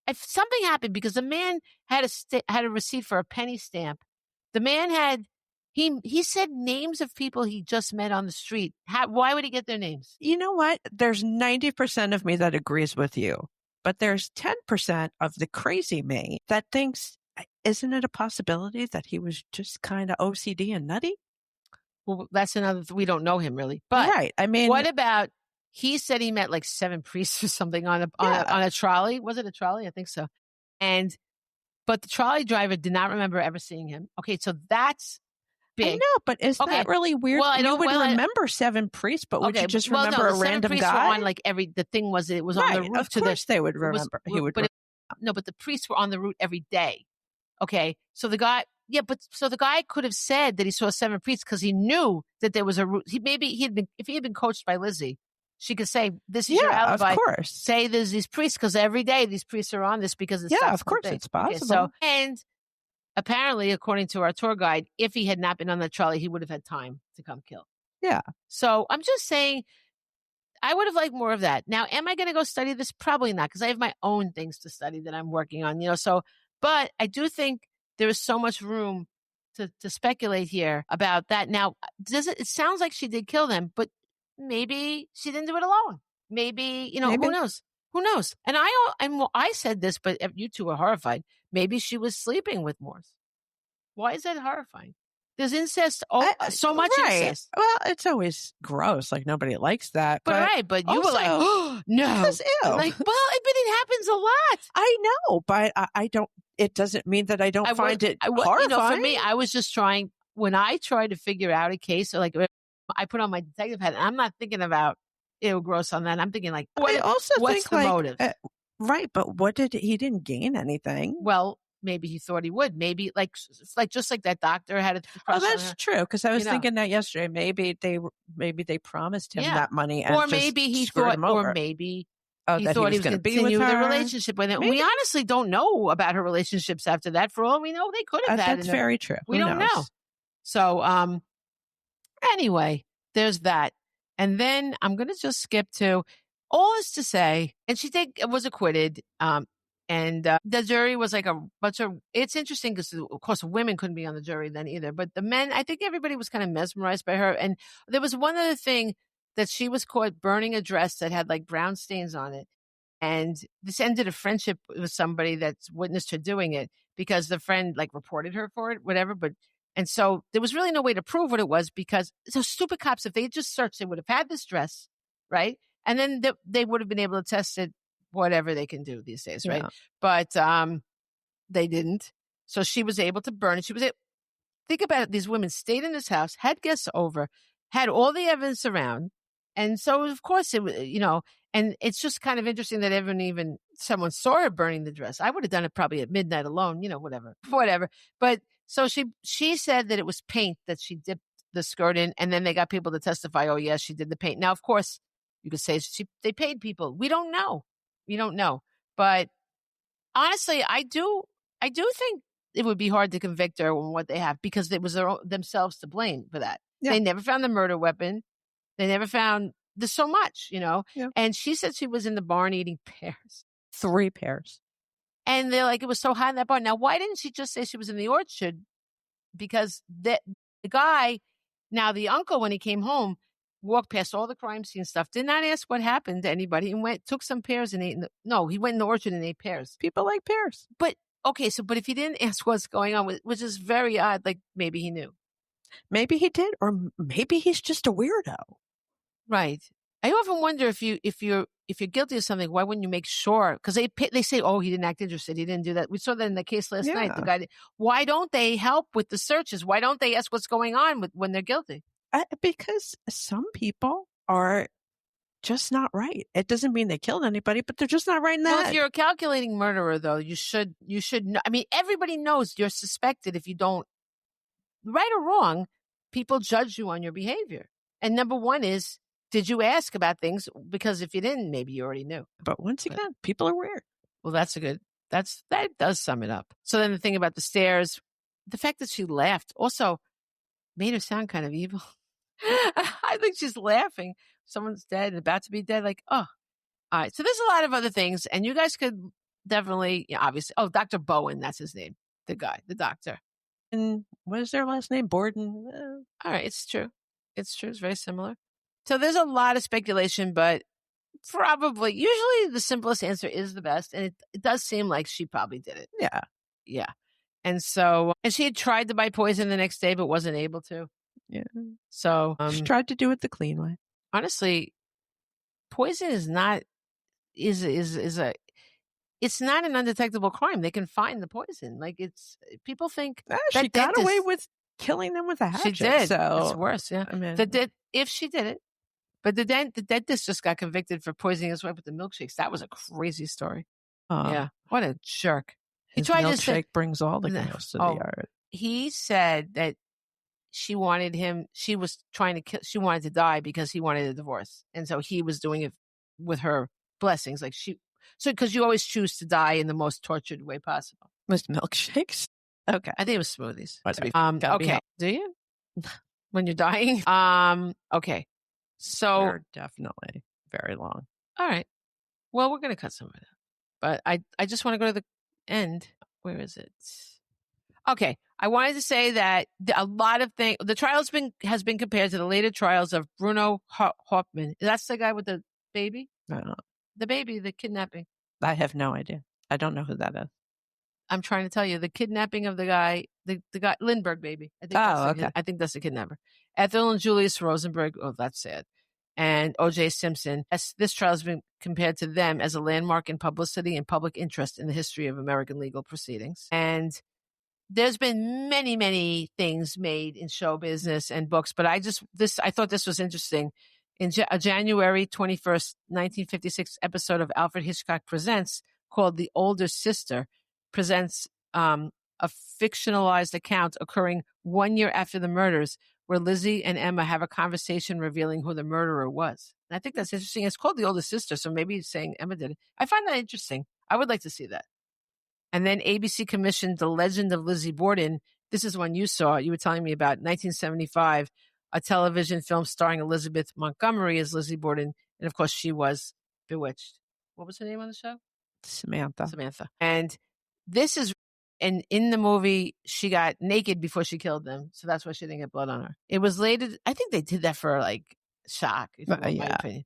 S2: if something happened because the man had a receipt for a penny stamp. The man had, he said names of people he just met on the street. Why would he get their names?
S3: You know what? There's 90% of me that agrees with you, but there's 10% of the crazy me that thinks, isn't it a possibility that he was just kind of OCD and nutty?
S2: Well, that's another, we don't know him really. But
S3: right. I mean,
S2: what about, he said he met like 7 priests or something on a trolley. Was it a trolley? I think so. But the trolley driver did not remember ever seeing him. Okay, so that's big.
S3: I know, but is that really weird?
S2: Well,
S3: you would remember 7 priests, but would you just remember a random
S2: priests
S3: guy?
S2: Were on like the thing was it was on the route
S3: of course they would remember.
S2: But the priests were on the route every day. Okay, so the guy, so the guy could have said that he saw 7 priests because he knew that there was a route. If he had been coached by Lizzie, she could say, this is your alibi.
S3: Of course.
S2: Say there's these priests because every day these priests are on this because it's
S3: of course it's possible.
S2: Okay, so, and apparently, according to our tour guide, if he had not been on that trolley, he would have had time to come kill.
S3: Yeah.
S2: So I'm just saying, I would have liked more of that. Now, am I going to go study this? Probably not, because I have my own things to study that I'm working on, so, but I do think there is so much room to speculate here about that. Now, it sounds like she did kill them, but maybe she didn't do it alone. Maybe, maybe. Who knows? Who knows? And I said this, but you two were horrified. Maybe she was sleeping with Morse. Why is that horrifying? There's incest. So much incest.
S3: Well, it's always gross. Like nobody likes that.
S2: But you were like, oh, no.
S3: Ew.
S2: Like, but it happens a lot.
S3: I know, but I don't. It doesn't mean that I don't find it horrifying.
S2: For me, I was just trying. When I try to figure out a case, or like I put on my detective hat, and I'm not thinking about gross on that. I'm thinking like, what's the motive?
S3: Right, but he didn't gain anything.
S2: Well, maybe he thought he would. Maybe like just like that doctor had a crush on
S3: that's
S2: her.
S3: true, because I was thinking that yesterday. Maybe they promised him that money, and
S2: or maybe he thought,
S3: him over.
S2: Or maybe
S3: he thought he was going to be with her.
S2: The relationship with him. We honestly don't know about her relationships after that. For all we know, they could have had.
S3: That's very true.
S2: We don't know. So, anyway, there's that. And then I'm going to just skip to, all is to say, and she was acquitted. And the jury was like a bunch of, it's interesting because of course women couldn't be on the jury then either, but the men, I think everybody was kind of mesmerized by her. And there was one other thing, that she was caught burning a dress that had like brown stains on it. And this ended a friendship with somebody that's witnessed her doing it, because the friend like reported her for it, whatever. And so there was really no way to prove what it was, because those stupid cops, if they had just searched, they would have had this dress, right? And then they would have been able to test it, whatever they can do these days, right? Yeah. But they didn't. So she was able to burn it. Think about it. These women stayed in this house, had guests over, had all the evidence around. And so, of course, it was, and it's just kind of interesting that someone saw her burning the dress. I would have done it probably at midnight alone, whatever. But so she said that it was paint that she dipped the skirt in, and then they got people to testify, oh, yes, she did the paint. Now, of course, you could say they paid people. We don't know. But honestly, I do think it would be hard to convict her on what they have, because it was themselves to blame for that. Yeah. They never found the murder weapon. They never found, there's so much, Yeah. And she said she was in the barn eating pears.
S3: 3 pears.
S2: And they're like, it was so hot in that barn. Now, why didn't she just say she was in the orchard? Because the guy, now the uncle, when he came home, walked past all the crime scene stuff, did not ask what happened to anybody, and took some pears and ate. He went in the orchard and ate pears.
S3: People like pears.
S2: But, okay, but if he didn't ask what's going on, which is very odd, like maybe he knew.
S3: Maybe he did, or maybe he's just a weirdo.
S2: Right. I often wonder if you're guilty of something, why wouldn't you make sure? Because they say, oh, he didn't act interested, he didn't do that. We saw that in the case last night. The guy. Why don't they help with the searches? Why don't they ask what's going on when they're guilty?
S3: Because some people are just not right. It doesn't mean they killed anybody, but they're just not right in that.
S2: Well, if you're a calculating murderer, though, you should know. I mean, everybody knows you're suspected if you don't. Right or wrong, people judge you on your behavior. And number one is, did you ask about things? Because if you didn't, maybe you already knew.
S3: But once again, people are weird.
S2: Well, that does sum it up. So then the thing about the stairs, the fact that she laughed also made her sound kind of evil. I think she's laughing. Someone's dead and about to be dead. Like, oh, all right. So there's a lot of other things, and you guys could definitely, obviously. Oh, Dr. Bowen, that's his name. The guy, the doctor.
S3: And what is their last name? Borden?
S2: All right, it's true. It's true. It's very similar. So there's a lot of speculation, but probably, usually the simplest answer is the best. And it does seem like she probably did it.
S3: Yeah.
S2: Yeah. And so, and she had tried to buy poison the next day, but wasn't able to.
S3: Yeah.
S2: So
S3: she tried to do it the clean way.
S2: Honestly, poison is not, it's not an undetectable crime. They can find the poison. Like people think
S3: she got away with killing them with a hatchet.
S2: She did.
S3: So
S2: it's worse. Yeah.
S3: I mean,
S2: if she did it, but the dentist just got convicted for poisoning his wife with the milkshakes. That was a crazy story. Yeah. What a jerk.
S3: He tried milkshake brings all the girls to the yard.
S2: He said that she wanted to die because he wanted a divorce. And so he was doing it with her blessings. Because you always choose to die in the most tortured way possible.
S3: With milkshakes? Okay.
S2: I think it was smoothies.
S3: Okay.
S2: Do you? When you're dying? Okay. So
S3: they're definitely very long.
S2: All right. Well, we're going to cut some of it. But I just want to go to the end. Where is it? Okay. I wanted to say that a lot of things, the trial has been compared to the later trials of Bruno Hauptmann. That's the guy with the baby?
S3: No.
S2: The baby, the kidnapping.
S3: I have no idea. I don't know who that is.
S2: I'm trying to tell you, the kidnapping of the guy, the guy, Lindbergh baby. I think that's the kidnapper. Ethel and Julius Rosenberg. Oh, that's sad. And O.J. Simpson. This trial has been compared to them as a landmark in publicity and public interest in the history of American legal proceedings. And there's been many, many things made in show business and books, but I thought this was interesting. In a January 21st, 1956 episode of Alfred Hitchcock Presents called The Older Sister presents a fictionalized account occurring 1 year after the murders, where Lizzie and Emma have a conversation revealing who the murderer was. And I think that's interesting. It's called The Older Sister, so maybe it's saying Emma did it. I find that interesting. I would like to see that. And then ABC commissioned The Legend of Lizzie Borden. This is one you saw. You were telling me about 1975, a television film starring Elizabeth Montgomery as Lizzie Borden. And of course, she was bewitched. What was her name on the show? Samantha. And this is, and in the movie, she got naked before she killed them. So that's why she didn't get blood on her. It was later, I think they did that for shock, if you want my opinion.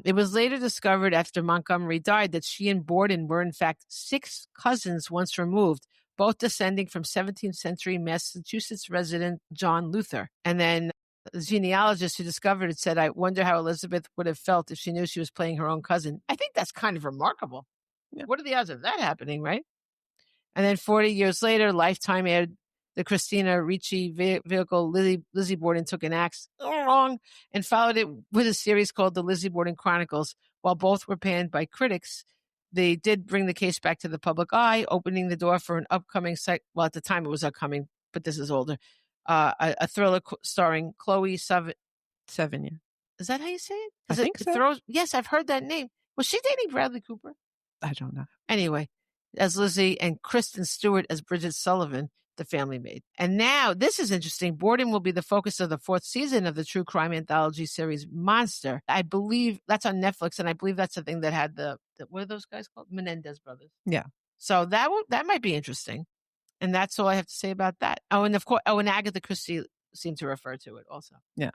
S2: It was later discovered after Montgomery died that she and Borden were in fact 6 cousins once removed, both descending from 17th century Massachusetts resident John Luther. And then the genealogist who discovered it said, I wonder how Elizabeth would have felt if she knew she was playing her own cousin. I think that's kind of remarkable. Yeah. What are the odds of that happening, right? And then 40 years later, Lifetime aired the Christina Ricci vehicle. Lizzie Borden took an axe wrong and followed it with a series called The Lizzie Borden Chronicles. While both were panned by critics, they did bring the case back to the public eye, opening the door for an upcoming well, at the time it was upcoming, but this is older. A thriller starring Chloe
S3: Sevigny.
S2: Is that how you say it?
S3: I think so.
S2: Yes, I've heard that name. Was she dating Bradley Cooper?
S3: I don't know.
S2: Anyway, as Lizzie, and Kristen Stewart as Bridget Sullivan, the family maid. And now, this is interesting. Borden will be the focus of the 4th season of the true crime anthology series Monster. I believe that's on Netflix, and I believe that's the thing that had the what are those guys called? Menendez brothers.
S3: Yeah.
S2: So that might be interesting. And that's all I have to say about that. Oh, and of course, and Agatha Christie seemed to refer to it also.
S3: Yeah.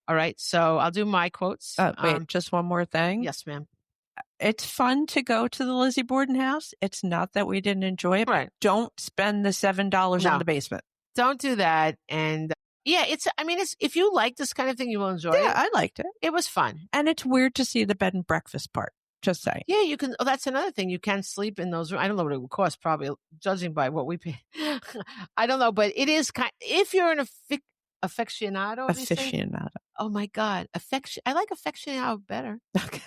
S2: All right. So I'll do my quotes.
S3: Wait, just one more thing.
S2: Yes, ma'am.
S3: It's fun to go to the Lizzie Borden house. It's not that we didn't enjoy it.
S2: Right.
S3: Don't spend the $7 in the basement.
S2: Don't do that. And yeah, it's if you like this kind of thing, you will enjoy it.
S3: Yeah, I liked it.
S2: It was fun.
S3: And it's weird to see the bed and breakfast part. Just saying.
S2: Yeah, you can. Oh, that's another thing. You can sleep in those rooms. I don't know what it would cost, probably, judging by what we pay. I don't know, but it is if you're an aficionado. Oh my God. I like aficionado better.
S3: Okay.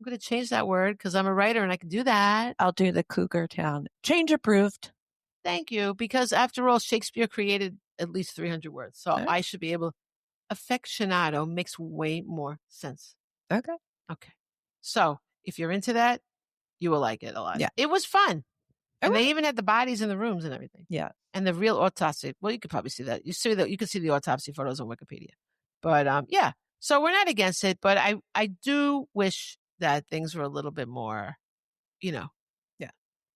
S2: I'm going to change that word because I'm a writer and I can do that.
S3: I'll do the Cougar Town. Change approved.
S2: Thank you. Because after all, Shakespeare created at least 300 words. So I should be able. Aficionado makes way more sense.
S3: Okay.
S2: So if you're into that, you will like it a lot.
S3: Yeah.
S2: It was fun. And they even had the bodies in the rooms and everything.
S3: Yeah.
S2: And the real autopsy. Well, you could probably see that. You could see the autopsy photos on Wikipedia. But yeah. So we're not against it, but I do wish that things were a little bit more,
S3: Yeah.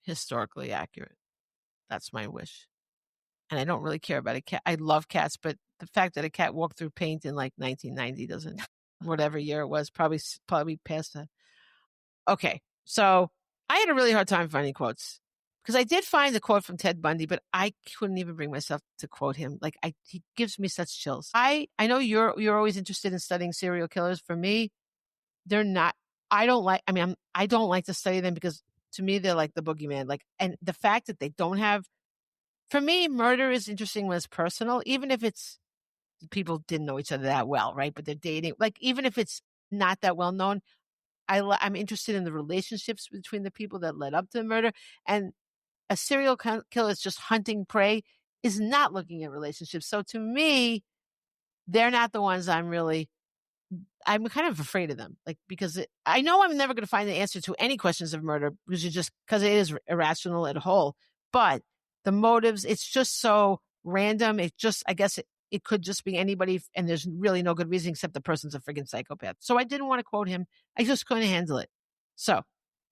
S2: historically accurate. That's my wish. And I don't really care about a cat. I love cats, but the fact that a cat walked through paint in like 1990 doesn't, whatever year it was, probably past that. Okay, so I had a really hard time finding quotes because I did find the quote from Ted Bundy, but I couldn't even bring myself to quote him. Like he gives me such chills. I know you're always interested in studying serial killers. For me, they're not. I don't like to study them because to me they're like the boogeyman. Like, and the fact that they don't have. For me, murder is interesting when it's personal, even if it's people didn't know each other that well, right? But they're dating. Like, even if it's not that well known, I'm interested in the relationships between the people that led up to the murder. And a serial killer is just hunting prey, is not looking at relationships. So to me, they're not the ones I'm kind of afraid of them. Like, because I know I'm never going to find the answer to any questions of murder because it is irrational at whole. But the motives, it's just so random. I guess it could just be anybody, and there's really no good reason except the person's a friggin' psychopath. So I didn't want to quote him. I just couldn't handle it. So it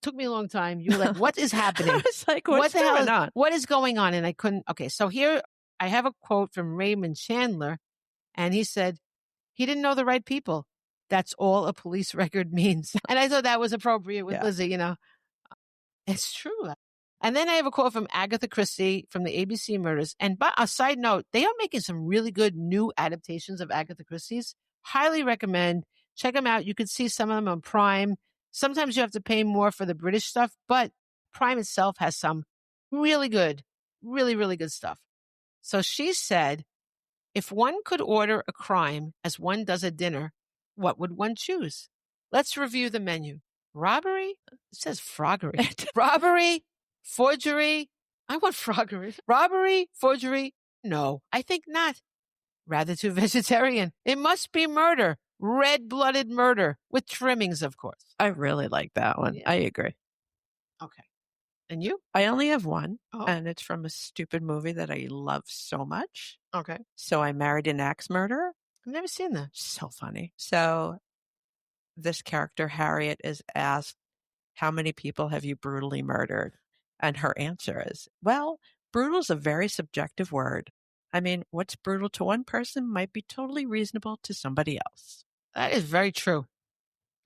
S2: took me a long time. You were like, what is happening?
S3: I was like, what the hell on?
S2: What is going on? And I couldn't. Okay, so here I have a quote from Raymond Chandler, and he said, he didn't know the right people. That's all a police record means. And I thought that was appropriate with Lizzie, It's true. And then I have a quote from Agatha Christie from the ABC Murders. And but a side note, they are making some really good new adaptations of Agatha Christie's. Highly recommend. Check them out. You can see some of them on Prime. Sometimes you have to pay more for the British stuff, but Prime itself has some really good, really, really good stuff. So she said, if one could order a crime as one does a dinner, what would one choose? Let's review the menu. Robbery? It says froggery. Robbery? Forgery? I want froggery. Robbery? Forgery? No, I think not. Rather too vegetarian. It must be murder. Red-blooded murder. With trimmings, of course.
S3: I really like that one. Yeah. I agree.
S2: Okay. And you?
S3: I only have one, and it's from a stupid movie that I love so much.
S2: Okay.
S3: So I Married an Axe Murderer.
S2: I've never seen that.
S3: So funny. So this character, Harriet, is asked, how many people have you brutally murdered? And her answer is, well, brutal is a very subjective word. I mean, what's brutal to one person might be totally reasonable to somebody else.
S2: That is very true.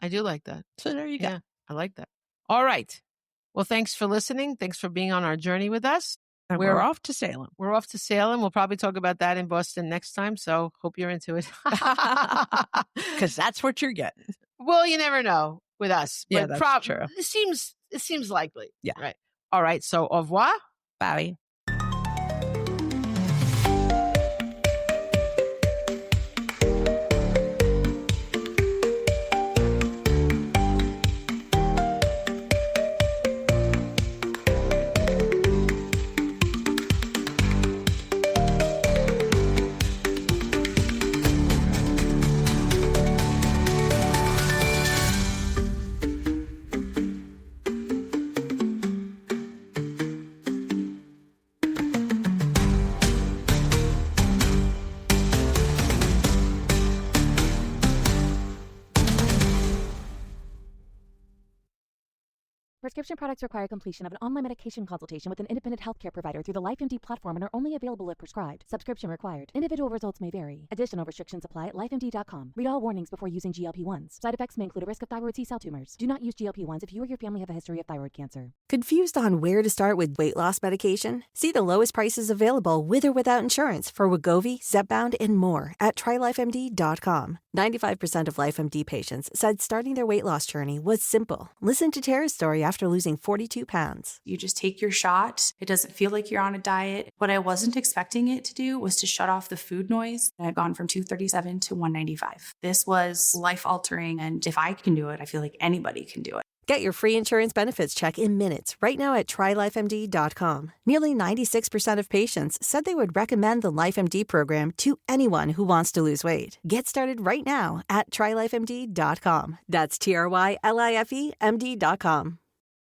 S2: I do like that.
S3: So there you go.
S2: Yeah, I like that. All right. Well, thanks for listening. Thanks for being on our journey with us.
S3: And we're off to Salem.
S2: We're off to Salem. We'll probably talk about that in Boston next time. So hope you're into it.
S3: Because that's what you're getting.
S2: Well, you never know with us.
S3: Yeah, that's true.
S2: It seems likely.
S3: Yeah.
S2: Right. All right. So au revoir.
S3: Bye.
S5: Prescription products require completion of an online medication consultation with an independent healthcare provider through the LifeMD platform and are only available if prescribed. Subscription required. Individual results may vary. Additional restrictions apply at lifemd.com. Read all warnings before using GLP-1s. Side effects may include a risk of thyroid C-cell tumors. Do not use GLP-1s if you or your family have a history of thyroid cancer.
S6: Confused on where to start with weight loss medication? See the lowest prices available with or without insurance for Wegovy, Zepbound, and more at TryLifeMD.com. 95% of LifeMD patients said starting their weight loss journey was simple. Listen to Tara's story after losing 42 pounds.
S7: You just take your shot. It doesn't feel like you're on a diet. What I wasn't expecting it to do was to shut off the food noise. I've gone from 237 to 195. This was life-altering, and if I can do it, I feel like anybody can do it.
S6: Get your free insurance benefits check in minutes right now at TryLifeMD.com. Nearly 96% of patients said they would recommend the LifeMD program to anyone who wants to lose weight. Get started right now at TryLifeMD.com. That's TryLifeMD.com.